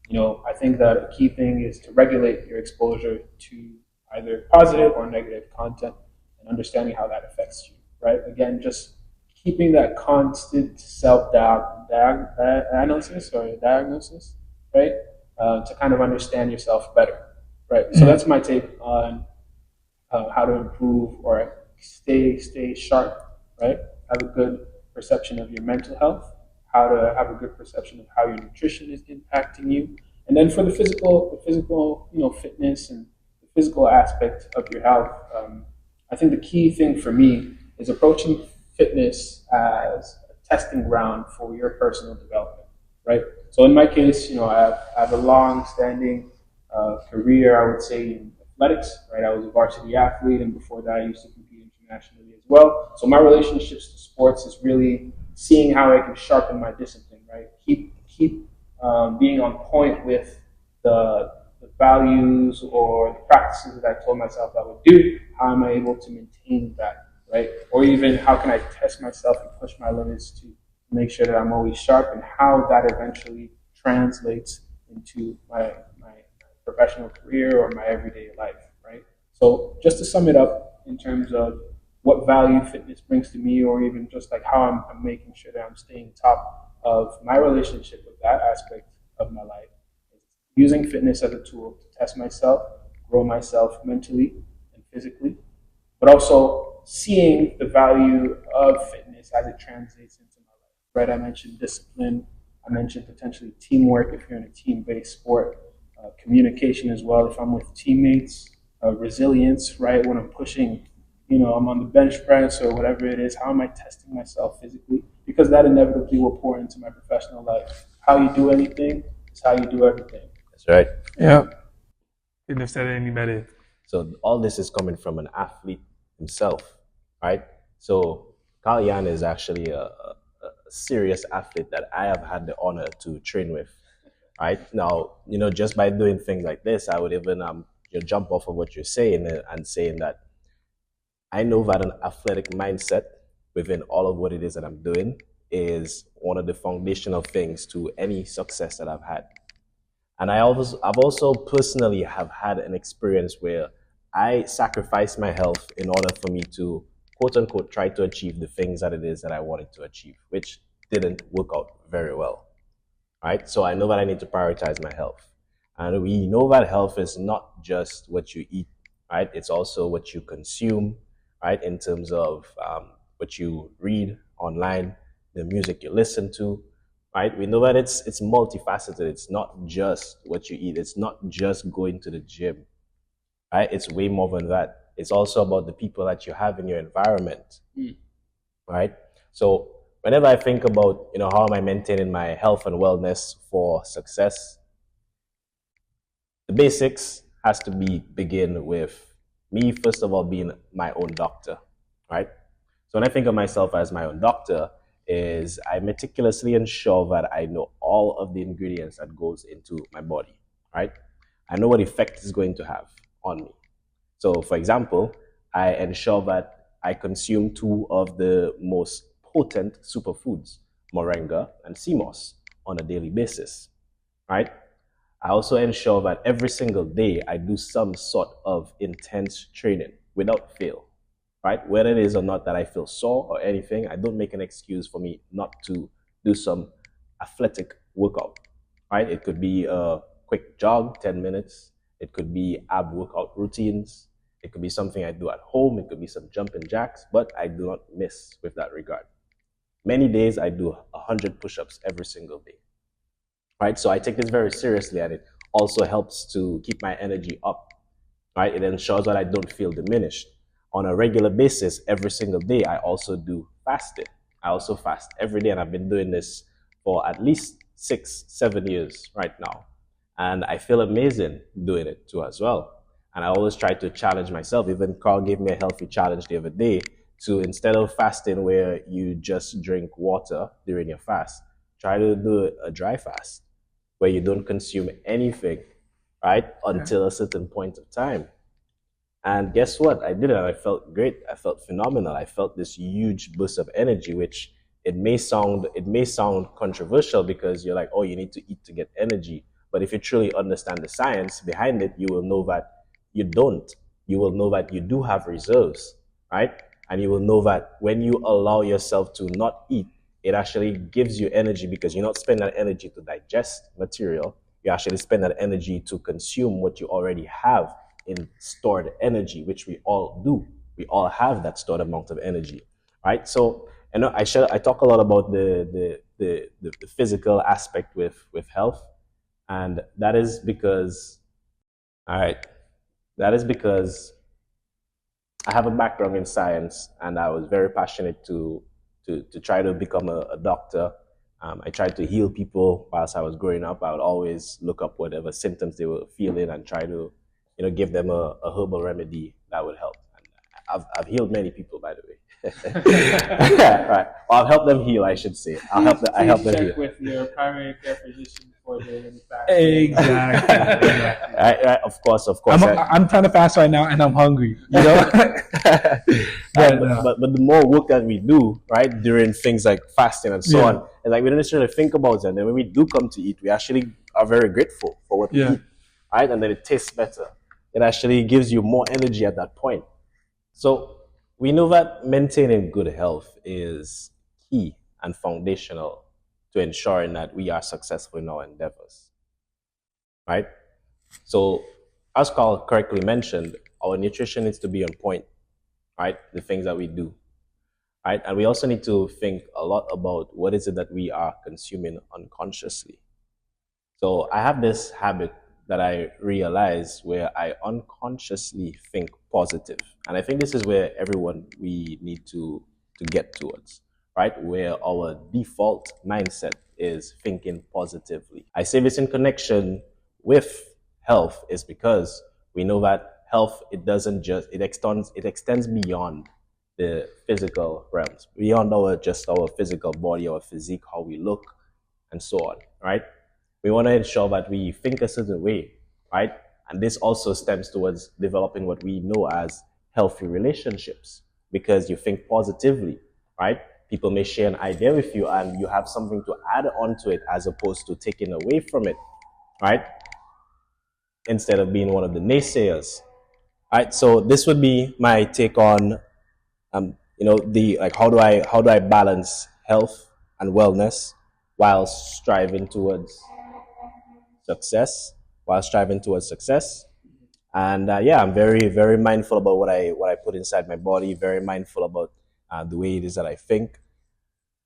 I think that a key thing is to regulate your exposure to either positive or negative content and understanding how that affects you, right? Again, just keeping that constant diagnosis, right? To kind of understand yourself better, right? So that's my take on how to improve or stay sharp, right? Have a good perception of your mental health, how to have a good perception of how your nutrition is impacting you, and then for the physical, fitness and the physical aspect of your health. I think the key thing for me is approaching fitness as a testing ground for your personal development, right? So in my case, I have a long-standing career, I would say, in athletics, right? I was a varsity athlete, and before that, I used to compete internationally as well. So my relationships to sports is really seeing how I can sharpen my discipline, right? Keep being on point with the values or the practices that I told myself I would do. How am I able to maintain that, right? Or even how can I test myself and push my limits to make sure that I'm always sharp, and how that eventually translates into my professional career or my everyday life, right? So just to sum it up in terms of what value fitness brings to me, or even just like how I'm making sure that I'm staying top of my relationship with that aspect of my life, using fitness as a tool to test myself, grow myself mentally and physically, but also seeing the value of fitness as it translates into my life, right? I mentioned discipline, I mentioned potentially teamwork if you're in a team-based sport, communication as well if I'm with teammates, resilience, right? When I'm pushing, I'm on the bench press or whatever it is, how am I testing myself physically? Because that inevitably will pour into my professional life. How you do anything is how you do everything. That's right. yeah, couldn't have said it any better. So all this is coming from an athlete himself, right? So Karl-Yann is actually a serious athlete that I have had the honor to train with. Right now, just by doing things like this, I would even jump off of what you're saying and saying that I know that an athletic mindset within all of what it is that I'm doing is one of the foundational things to any success that I've had. And I've also personally have had an experience where I sacrificed my health in order for me to quote unquote try to achieve the things that it is that I wanted to achieve, which didn't work out very well. right? So I know that I need to prioritize my health. And we know that health is not just what you eat, right? It's also what you consume, right? In terms of what you read online, the music you listen to, right? We know that it's multifaceted. It's not just what you eat. It's not just going to the gym, right? It's way more than that. It's also about the people that you have in your environment, right? So whenever I think about, how am I maintaining my health and wellness for success, the basics has to begin with me, first of all, being my own doctor, right? So when I think of myself as my own doctor, is I meticulously ensure that I know all of the ingredients that goes into my body, right? I know what effect it's going to have on me. So for example, I ensure that I consume two of the most potent superfoods, moringa and sea moss, on a daily basis, right? I also ensure that every single day I do some sort of intense training without fail, right? Whether it is or not that I feel sore or anything, I don't make an excuse for me not to do some athletic workout, right? It could be a quick jog, 10 minutes. It could be ab workout routines. It could be something I do at home. It could be some jumping jacks, but I do not miss with that regard. Many days I do 100 push-ups every single day, right? So I take this very seriously, and it also helps to keep my energy up, right? It ensures that I don't feel diminished. On a regular basis, every single day, I also do fasting. I also fast every day, and I've been doing this for at least 6-7 years right now. And I feel amazing doing it too as well. And I always try to challenge myself. Even Carl gave me a healthy challenge the other day to, instead of fasting where you just drink water during your fast, try to do a dry fast where you don't consume anything, right, until a certain point of time. And guess what? I did it and I felt great. I felt phenomenal. I felt this huge burst of energy, which it may sound controversial because you're like, oh, you need to eat to get energy. But if you truly understand the science behind it, you will know that you don't. You will know that you do have reserves, right? And you will know that when you allow yourself to not eat, it actually gives you energy because you're not spending that energy to digest material. You actually spend that energy to consume what you already have in stored energy, which we all do. We all have that stored amount of energy, right? So, I talk a lot about the physical aspect with health, and that is because, all right, that is because I have a background in science, and I was very passionate to try to become a doctor. I tried to heal people whilst I was growing up. I would always look up whatever symptoms they were feeling and try to, give them a herbal remedy that would help. And I've healed many people, by the way. Right. Well, I've helped them heal, I should say. I help them heal. Check with your primary care physician before they manufacture. Exactly. Right, of course. I'm trying to fast right now, and I'm hungry. But the more work that we do, right, during things like fasting and so on, it's like we don't necessarily think about it. And then when we do come to eat, we actually are very grateful for what we eat, right? And then it tastes better. It actually gives you more energy at that point. So we know that maintaining good health is key and foundational to ensuring that we are successful in our endeavors, right? So as Carl correctly mentioned, our nutrition needs to be on point, right? The things that we do, right? And we also need to think a lot about what is it that we are consuming unconsciously. So I have this habit that I realize where I unconsciously think positive. And I think this is where we need to get towards, right? Where our default mindset is thinking positively. I say this in connection with health is because we know that health, it extends beyond the physical realms, beyond our physical body, our physique, how we look, and so on, right? We want to ensure that we think a certain way, right? And this also stems towards developing what we know as healthy relationships, because you think positively, right? People may share an idea with you and you have something to add on to it as opposed to taking away from it, right? Instead of being one of the naysayers, right? So this would be my take on, how do I balance health and wellness, while striving towards success, and yeah, I'm very, very mindful about what I put inside my body. Very mindful about the way it is that I think,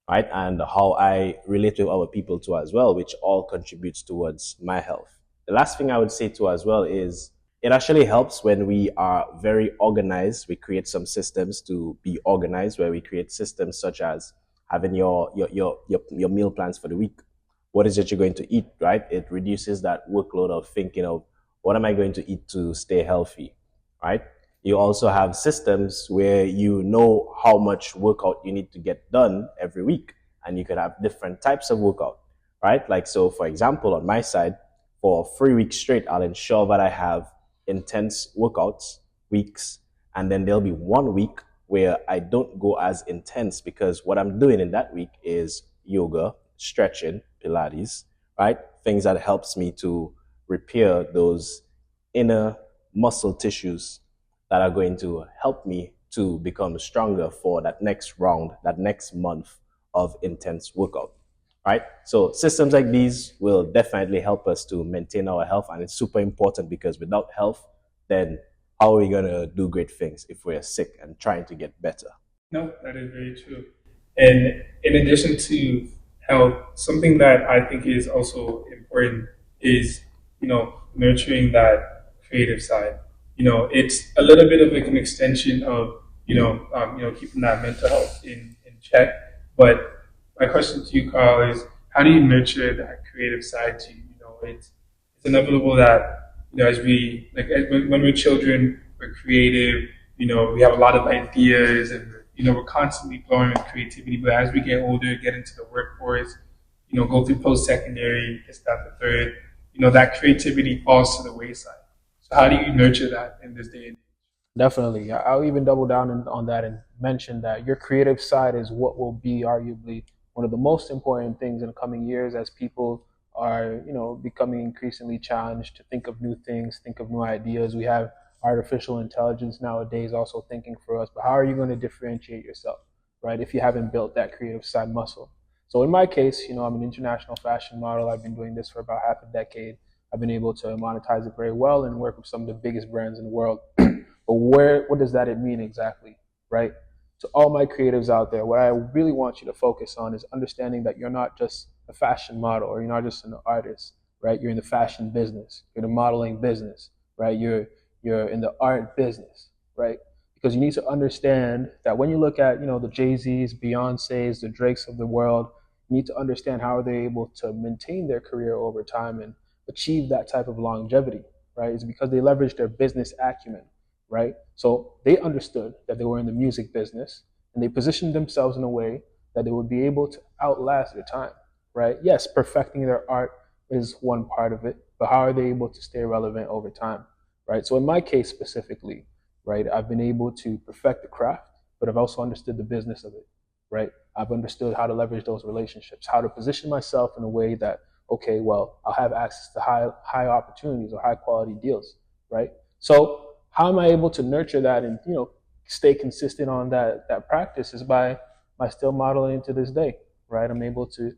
right, and how I relate with other people too as well, which all contributes towards my health. The last thing I would say too as well is it actually helps when we are very organized. We create some systems to be organized, where we create systems such as having your meal plans for the week. What is it you're going to eat, right? It reduces that workload of thinking of what am I going to eat to stay healthy, right? You also have systems where you know how much workout you need to get done every week, and you could have different types of workout, right? Like, so for example, on my side, for 3 weeks straight, I'll ensure that I have intense workouts weeks, and then there'll be 1 week where I don't go as intense, because what I'm doing in that week is yoga, stretching, Pilates, right? Things that helps me to repair those inner muscle tissues that are going to help me to become stronger for that next round, that next month of intense workout, right? So systems like these will definitely help us to maintain our health, and it's super important, because without health, then how are we going to do great things if we're sick and trying to get better? No, that is very true. And in addition to health, something that I think is also important is, nurturing that creative side. It's a little bit of like an extension of, keeping that mental health in check. But my question to you, Carl, is how do you nurture that creative side to you? It's inevitable that, as we, like, when we're children, we're creative, we have a lot of ideas, and we're constantly growing with creativity. But as we get older, get into the workforce, go through post-secondary, this, that, the third, that creativity falls to the wayside. So how do you nurture that in this day and age? Definitely. I'll even double down on that and mention that your creative side is what will be arguably one of the most important things in the coming years, as people are, becoming increasingly challenged to think of new things, think of new ideas. We have artificial intelligence nowadays also thinking for us, but how are you going to differentiate yourself, right? If you haven't built that creative side muscle. So in my case, I'm an international fashion model. I've been doing this for about half a decade. I've been able to monetize it very well and work with some of the biggest brands in the world. But what does that mean exactly, right? To all my creatives out there, what I really want you to focus on is understanding that you're not just a fashion model, or you're not just an artist, right? You're in the fashion business, you're in the modeling business, right? You're in the art business, right? Because you need to understand that when you look at, the Jay-Z's, Beyonce's, the Drakes of the world, you need to understand how are they able to maintain their career over time and achieve that type of longevity, right? It's because they leverage their business acumen, right? So they understood that they were in the music business, and they positioned themselves in a way that they would be able to outlast their time, right? Yes, perfecting their art is one part of it, but how are they able to stay relevant over time, right? So in my case specifically, right, I've been able to perfect the craft, but I've also understood the business of it, right? I've understood how to leverage those relationships, how to position myself in a way that, okay, well, I'll have access to high opportunities or high quality deals, right? So how am I able to nurture that and stay consistent on that practice is by still modeling to this day, right? I'm able to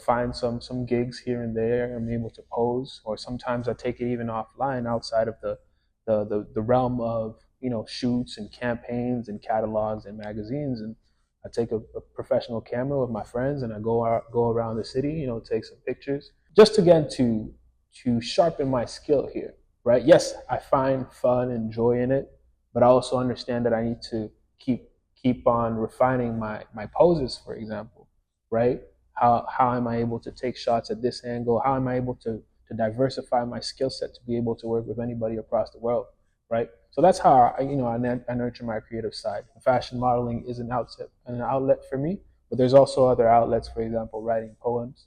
find some gigs here and there. I'm able to pose, or sometimes I take it even offline outside of the realm of shoots and campaigns and catalogs and magazines, and I take a professional camera with my friends and I go around the city, take some pictures, just again to sharpen my skill here, right? Yes, I find fun and joy in it, but I also understand that I need to keep on refining my poses, for example, right? How am I able to take shots at this angle? How am I able to diversify my skill set to be able to work with anybody across the world, right? So that's how I nurture my creative side. Fashion modeling is an outlet for me, but there's also other outlets. For example, writing poems,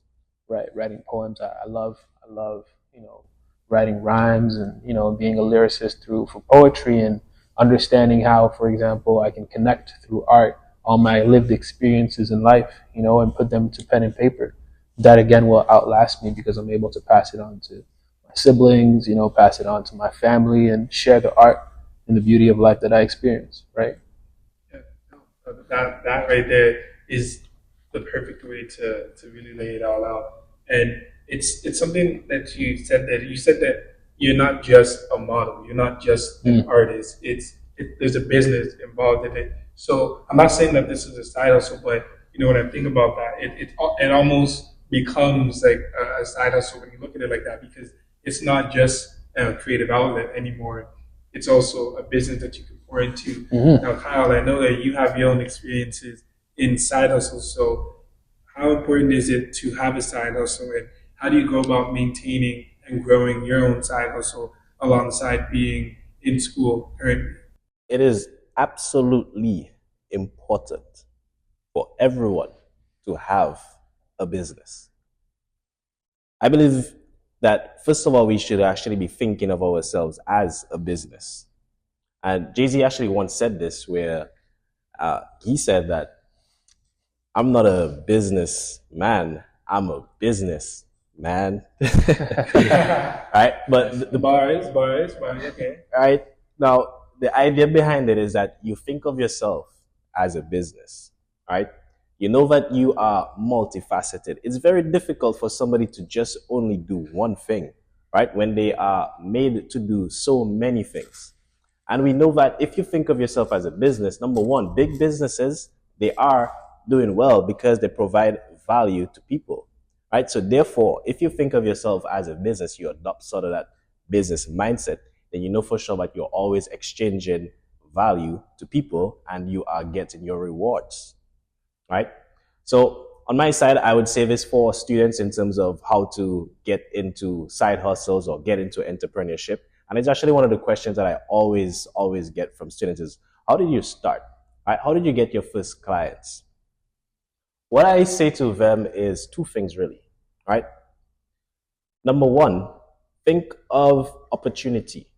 right? Writing poems. I love writing rhymes and being a lyricist for poetry, and understanding how, for example, I can connect through art all my lived experiences in life, and put them to pen and paper. That again will outlast me because I'm able to pass it on to my siblings, pass it on to my family, and share the art and the beauty of life that I experience, right? Yeah, no, that right there is the perfect way to really lay it all out. And it's something that you said that you're not just a model, you're not just an artist. There's a business involved in it. So I'm not saying that this is a side hustle, but when I think about that, it almost becomes like a side hustle when you look at it like that, because it's not just a creative outlet anymore. It's also a business that you can pour into. Now, Kyle, I know that you have your own experiences in side hustles. So how important is it to have a side hustle, and how do you go about maintaining and growing your own side hustle alongside being in school currently? It is absolutely important for everyone to have a business. I believe that, first of all, we should actually be thinking of ourselves as a business. And Jay-Z actually once said this, where he said that I'm not a businessman, I'm a business man. Right? But the Bars, okay. right now, the idea behind it is that you think of yourself as a business, right? You know that you are multifaceted. It's very difficult for somebody to just only do one thing, right? When they are made to do so many things. And we know that if you think of yourself as a business, number one, big businesses, they are doing well because they provide value to people, right? So therefore, if you think of yourself as a business, you adopt sort of that business mindset, then you know for sure that you're always exchanging value to people and you are getting your rewards, right? So on my side, I would say this for students in terms of how to get into side hustles or get into entrepreneurship. And it's actually one of the questions that I always get from students is, how did you start? Right? How did you get your first clients? What I say to them is two things really, right? Number one, think of opportunity,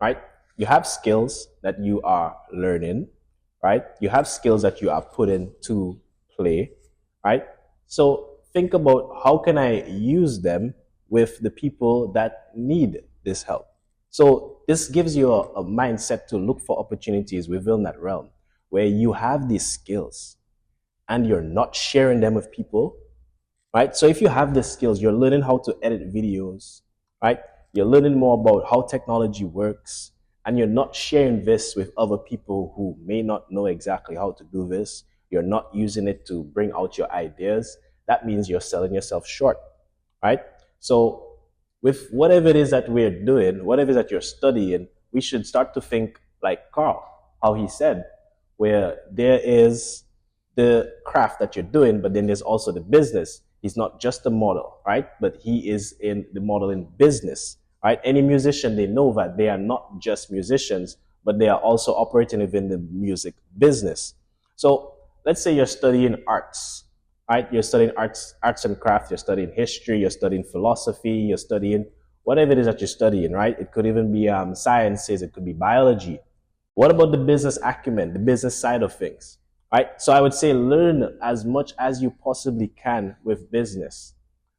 right? You have skills that you are learning, right? You have skills that you are putting to play, right? So think about, how can I use them with the people that need this help? So this gives you a mindset to look for opportunities within that realm where you have these skills and you're not sharing them with people, right? So if you have the skills, you're learning how to edit videos, right? You're learning more about how technology works, and you're not sharing this with other people who may not know exactly how to do this. You're not using it to bring out your ideas. That means you're selling yourself short, right? So with whatever it is that we're doing, whatever it is that you're studying, we should start to think like Karl, how he said, where there is the craft that you're doing, but then there's also the business. He's not just a model, right? But he is in the modeling business, right? Any musician, they know that they are not just musicians, but they are also operating within the music business. So let's say you're studying arts, right? You're studying arts and crafts, you're studying history, you're studying philosophy, you're studying whatever it is that you're studying, right? It could even be sciences, it could be biology. What about the business acumen, the business side of things, right? So I would say learn as much as you possibly can with business,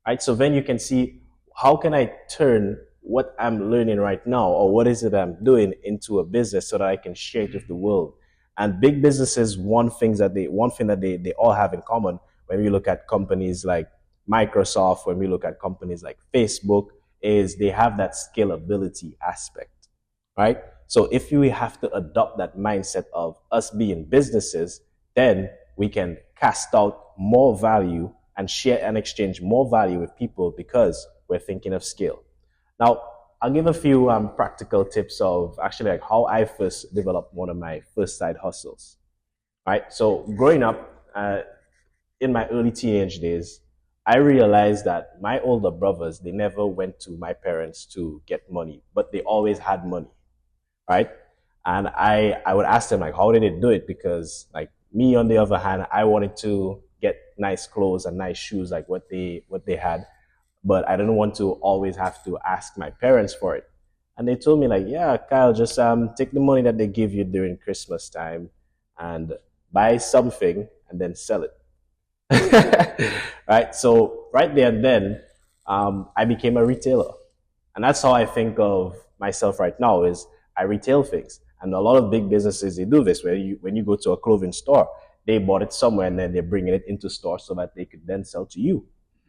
right? So then you can see, how can I turn what I'm learning right now, or what is it I'm doing, into a business so that I can share it with the world? And big businesses, one thing that they all have in common, when we look at companies like Microsoft, when we look at companies like Facebook, is they have that scalability aspect, right? So if we have to adopt that mindset of us being businesses, then we can cast out more value and share and exchange more value with people because we're thinking of scale. Now, I'll give a few practical tips of actually like how I first developed one of my first side hustles, right? So growing up in my early teenage days, I realized that my older brothers, they never went to my parents to get money, but they always had money, right? And I would ask them, like, how did they do it? Because like me, on the other hand, I wanted to get nice clothes and nice shoes like what they had, but I didn't want to always have to ask my parents for it. And they told me like, yeah, Kyle, just take the money that they give you during Christmas time and buy something and then sell it. Right? So right there and then, I became a retailer. And that's how I think of myself right now, is I retail things. And a lot of big businesses, they do this, where when you go to a clothing store, they bought it somewhere and then they're bringing it into store so that they could then sell to you,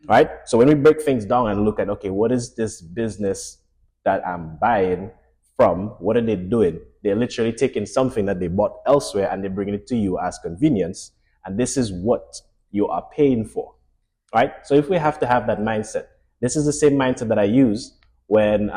right? So when we break things down and look at, okay, what is this business that I'm buying from? What are they doing? They're literally taking something that they bought elsewhere and they're bringing it to you as convenience. And this is what you are paying for, right? So if we have to have that mindset, this is the same mindset that I use when,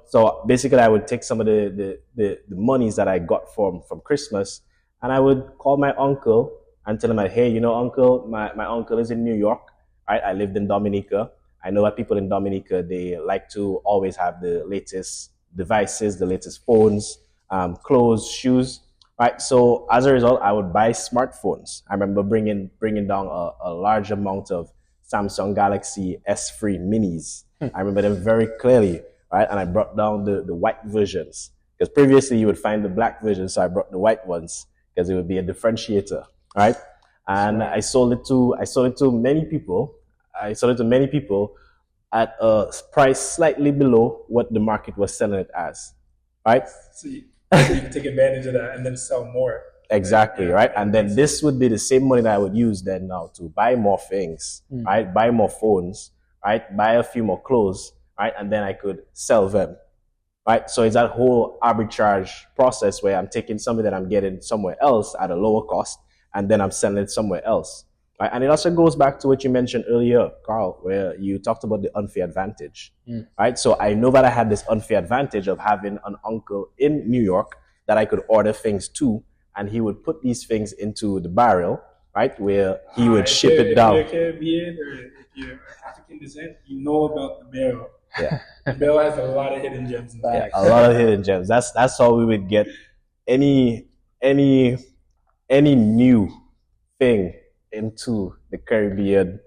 so basically I would take some of the monies that I got from Christmas, and I would call my uncle and tell him, like, hey, uncle, my uncle is in New York, right? I lived in Dominica. I know that people in Dominica, they like to always have the latest devices, the latest phones, clothes, shoes, right? So as a result, I would buy smartphones. I remember bringing down a large amount of Samsung Galaxy S3 minis. I remember them very clearly, right? And I brought down the white versions, because previously you would find the black versions. So I brought the white ones because it would be a differentiator, right? And I sold it to many people. I sold it to many people at a price slightly below what the market was selling it as, right? So you can take advantage of that and then sell more. Exactly, right? And then this would be the same money that I would use then now to buy more things, right? Buy more phones, right? Buy a few more clothes, right? And then I could sell them, right? So it's that whole arbitrage process where I'm taking something that I'm getting somewhere else at a lower cost, and then I'm selling it somewhere else, right? And it also goes back to what you mentioned earlier, Carl, where you talked about the unfair advantage, right? So I know that I had this unfair advantage of having an uncle in New York that I could order things to, and he would put these things into the barrel, right, where he would ship it down. If you're Caribbean or if you're African descent, you know about the barrel. Yeah. The barrel has a lot of hidden gems in it. Yeah, a lot of hidden gems. That's how we would get any new thing into the Caribbean,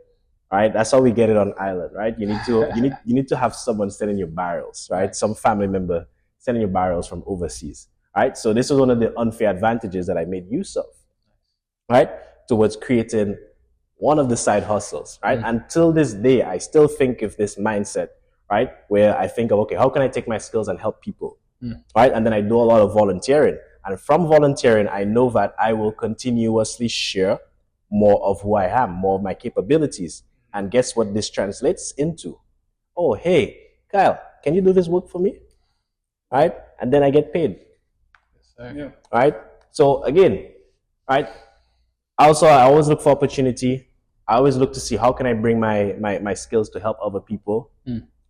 right? That's how we get it on island, right? You need to have someone sending your barrels, right? Some family member sending your barrels from overseas, right? So this was one of the unfair advantages that I made use of, right? Towards creating one of the side hustles, right? Until this day, I still think of this mindset, right? Where I think of, okay, how can I take my skills and help people, right? And then I do a lot of volunteering. And from volunteering, I know that I will continuously share more of who I am, more of my capabilities. And guess what this translates into? Oh, hey, Kyle, can you do this work for me? Right? And then I get paid. Yeah. Right? So again, right? Also, I always look for opportunity. I always look to see how can I bring my skills to help other people.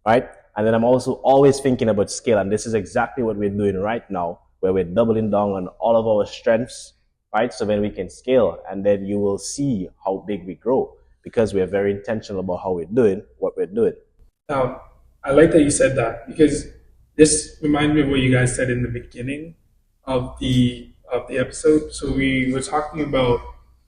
Right? And then I'm also always thinking about scale. And this is exactly what we're doing right now, where we're doubling down on all of our strengths, right? So then we can scale, and then you will see how big we grow, because we are very intentional about how we're doing what we're doing. I like that you said that, because this reminds me of what you guys said in the beginning of the episode. So we were talking about,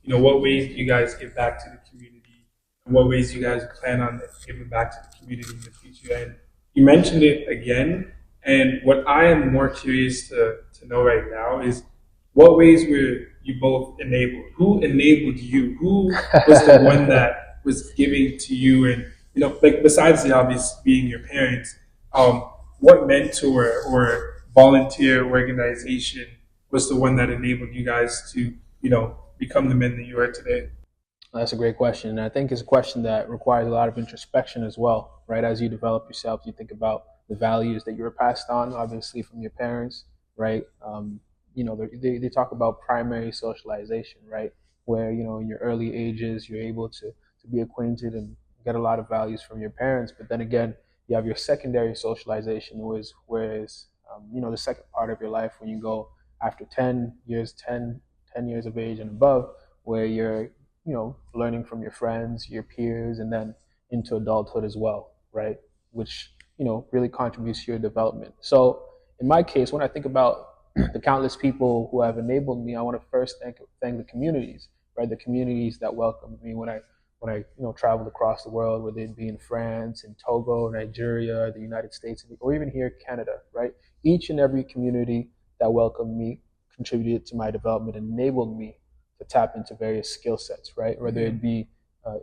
what ways you guys give back to the community and what ways you guys plan on giving back to the community in the future. And you mentioned it again. And what I am more curious to know right now is, what ways were you both enabled? Who enabled you? Who was the one that was giving to you? And, like, besides the obvious being your parents, what mentor or volunteer organization was the one that enabled you guys to, become the men that you are today? That's a great question. And I think it's a question that requires a lot of introspection as well, right? As you develop yourself, you think about the values that you were passed on, obviously, from your parents, right? They talk about primary socialization, right? Where, in your early ages, you're able to be acquainted and get a lot of values from your parents. But then again, you have your secondary socialization, whereas the second part of your life, when you go after 10 years of age and above, where you're, learning from your friends, your peers, and then into adulthood as well, right? Which, really contributes to your development. So in my case, when I think about the countless people who have enabled me, I want to first thank the communities, right? The communities that welcomed me when I traveled across the world, whether it be in France, in Togo, Nigeria, the United States, or even here, Canada, right? Each and every community that welcomed me contributed to my development and enabled me to tap into various skill sets, right? Whether it be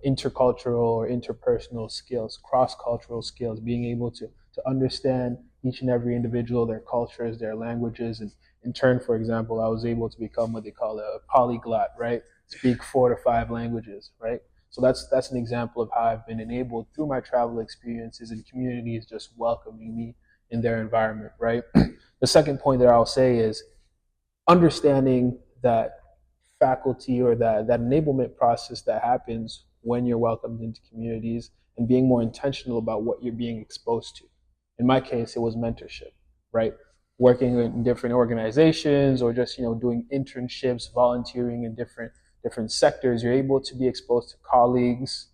intercultural or interpersonal skills, cross-cultural skills, being able to understand each and every individual, their cultures, their languages. And in turn, for example, I was able to become what they call a polyglot, right? speak 4 to 5 languages, right? So that's an example of how I've been enabled through my travel experiences, and communities just welcoming me in their environment, right? The second point that I'll say is understanding that faculty, or that enablement process that happens when you're welcomed into communities, and being more intentional about what you're being exposed to. In my case, it was mentorship, right? Working in different organizations, or just doing internships, volunteering in different sectors. You're able to be exposed to colleagues,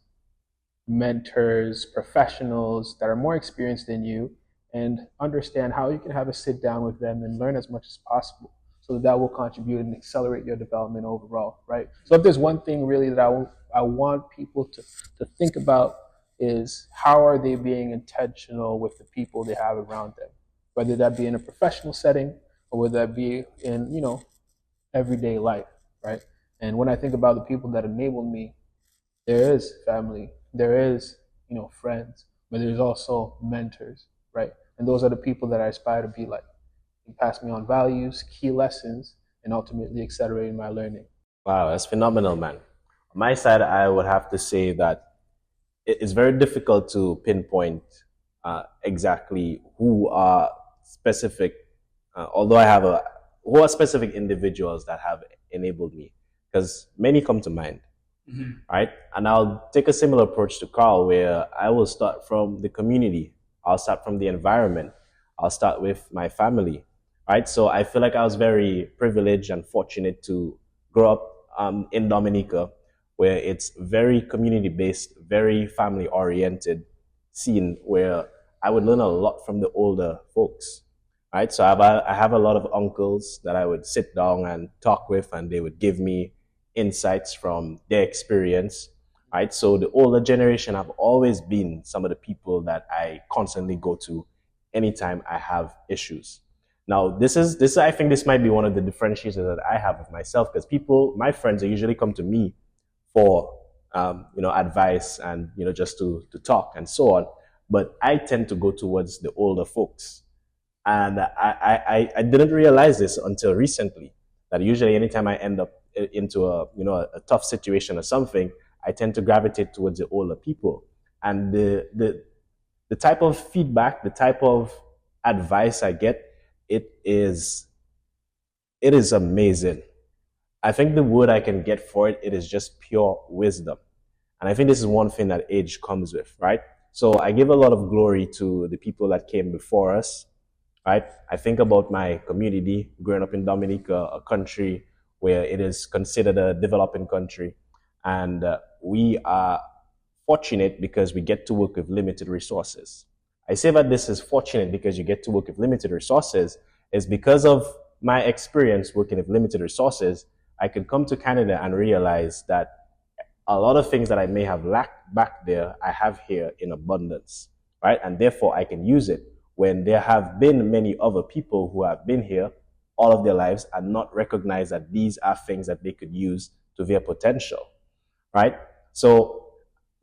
mentors, professionals that are more experienced than you, and understand how you can have a sit down with them and learn as much as possible, so that will contribute and accelerate your development overall, right? So if there's one thing really that I want people to think about, is how are they being intentional with the people they have around them, whether that be in a professional setting, or whether that be in everyday life, right? And when I think about the people that enable me, there is family, there is friends, but there's also mentors, right? And those are the people that I aspire to be like. They pass me on values, key lessons, and ultimately accelerating my learning. Wow, that's phenomenal, man. On my side, I would have to say that it's very difficult to pinpoint exactly who are specific, although who are specific individuals that have enabled me, because many come to mind, right? And I'll take a similar approach to Carl, where I will start from the community, I'll start from the environment, I'll start with my family, right? So I feel like I was very privileged and fortunate to grow up in Dominica, where it's very community-based, very family-oriented scene, where I would learn a lot from the older folks, right? So I have a lot of uncles that I would sit down and talk with, and they would give me insights from their experience, right? So the older generation have always been some of the people that I constantly go to anytime I have issues. Now, this I think this might be one of the differentiators that I have with myself, because my friends, they usually come to me for advice and just to talk and so on, but I tend to go towards the older folks, and I didn't realize this until recently, that usually anytime I end up into a tough situation or something, I tend to gravitate towards the older people, and the type of feedback, the type of advice I get, it is amazing. I think the word I can get for it is just pure wisdom. And I think this is one thing that age comes with, right? So I give a lot of glory to the people that came before us, right? I think about my community, growing up in Dominica, a country where it is considered a developing country. And we are fortunate because we get to work with limited resources. I say that this is fortunate because you get to work with limited resources is because of my experience working with limited resources. I could come to Canada and realize that a lot of things that I may have lacked back there, I have here in abundance, right? And therefore I can use it when there have been many other people who have been here all of their lives and not recognize that these are things that they could use to their potential, right? So,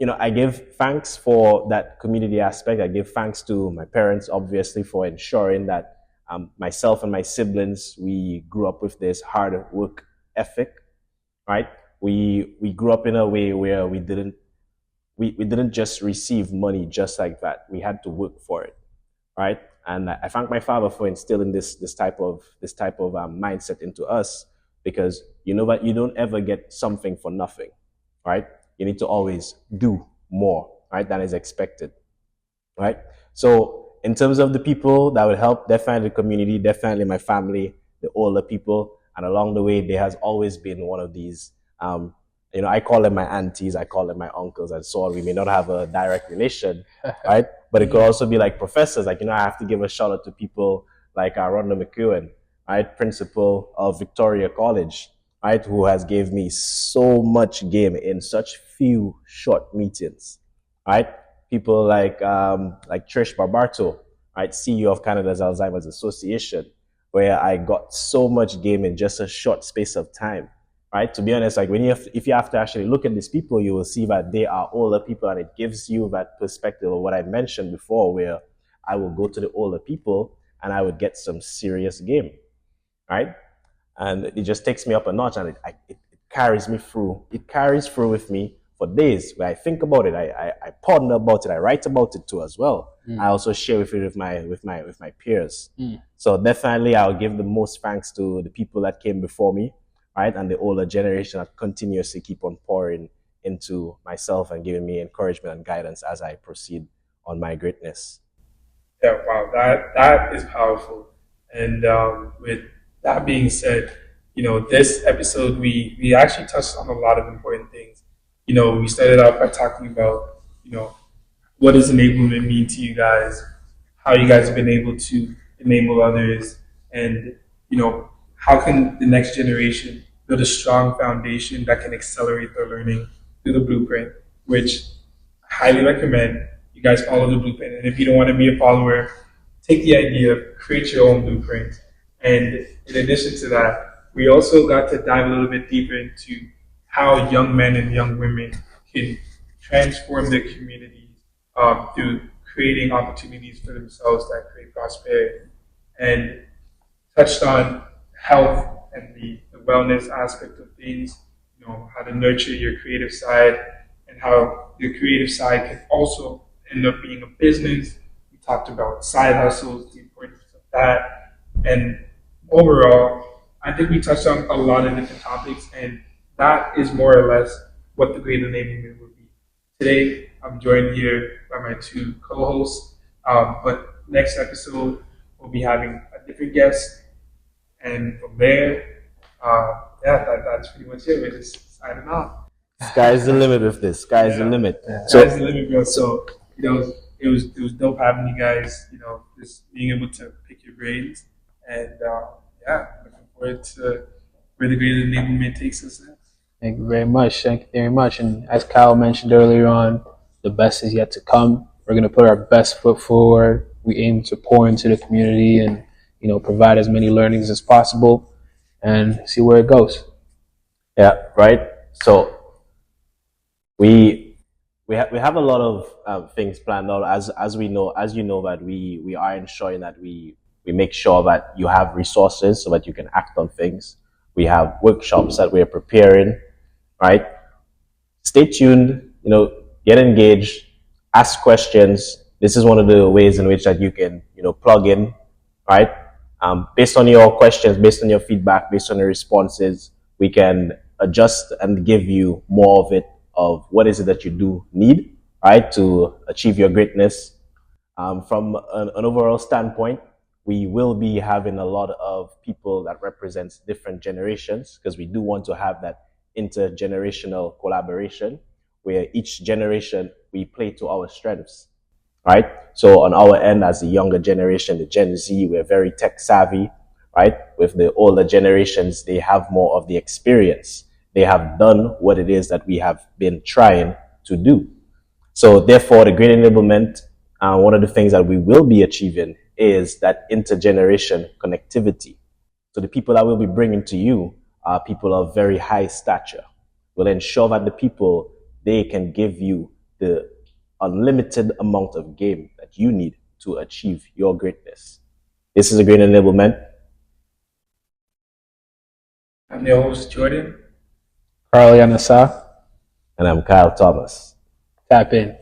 I give thanks for that community aspect. I give thanks to my parents, obviously, for ensuring that myself and my siblings, we grew up with this hard work ethic, right? We grew up in a way where we didn't just receive money just like that. We had to work for it, right? And I thank my father for instilling this type of mindset into us, because you know that you don't ever get something for nothing, right? You need to always do more, right, than is expected, right? So in terms of the people that would help, definitely the community, definitely my family, the older people. And along the way, there has always been one of these, I call them my aunties, I call them my uncles, and so on. We may not have a direct relation, right? But it could also be like professors. Like, I have to give a shout out to people like Rhonda McEwen, right? Principal of Victoria College, right? Who has gave me so much game in such few short meetings, right? People like Trish Barbarto, right? CEO of Canada's Alzheimer's Association, where I got so much game in just a short space of time, right? To be honest, like if you have to actually look at these people, you will see that they are older people, and it gives you that perspective of what I mentioned before, where I will go to the older people and I would get some serious game, right? And it just takes me up a notch, and it carries me through. It carries through with me for days. Where I think about it, I ponder about it, I write about it too as well. I also share with it with my peers. So definitely, I'll give the most thanks to the people that came before me, right, and the older generation that continuously keep on pouring into myself and giving me encouragement and guidance as I proceed on my greatness. Yeah, wow, that is powerful. And with that being said, this episode we actually touched on a lot of important things. We started out by talking about, what does enablement mean to you guys, how you guys have been able to enable others, and how can the next generation build a strong foundation that can accelerate their learning through the blueprint, which I highly recommend you guys follow the blueprint. And if you don't want to be a follower, take the idea, create your own blueprint. And in addition to that, we also got to dive a little bit deeper into how young men and young women can transform their communities through creating opportunities for themselves that create prosperity, and touched on health and the wellness aspect of things, how to nurture your creative side and how your creative side can also end up being a business. We talked about side hustles, the importance of that, and overall, I think we touched on a lot of different topics, and that is more or less what the great enablement would be. Today, I'm joined here by my two co-hosts, but next episode, we'll be having a different guest, and from there, that's pretty much it. We're just signing off. Sky's the limit with this. Sky's the limit. Sky's the limit, bro. So, it was dope having you guys, just being able to pick your brains, and looking forward to where the great enablement takes us next. Thank you very much. Thank you very much. And as Kyle mentioned earlier on, the best is yet to come. We're going to put our best foot forward. We aim to pour into the community and, provide as many learnings as possible and see where it goes. Yeah, right. So we have a lot of things planned out. As you know that we are ensuring that we make sure that you have resources so that you can act on things. We have workshops that we're preparing, right? Stay tuned, get engaged, ask questions. This is one of the ways in which that you can, plug in, right? Based on your questions, based on your feedback, based on your responses, we can adjust and give you more of it, of what is it that you do need, right, to achieve your greatness. From an overall standpoint, we will be having a lot of people that represents different generations, because we do want to have that intergenerational collaboration where each generation we play to our strengths, right? So on our end, as the younger generation, the Gen Z, we're very tech savvy, right? With the older generations, they have more of the experience. They have done what it is that we have been trying to do. So therefore, the Great Enablement, one of the things that we will be achieving is that intergeneration connectivity. So the people that we'll be bringing to you are people of very high stature. We'll ensure that the people, they can give you the unlimited amount of game that you need to achieve your greatness. This is a Great Enablement. I'm your host, Jordan. Karl-Yann, Assah. And I'm Kyle Thomas. Tap in.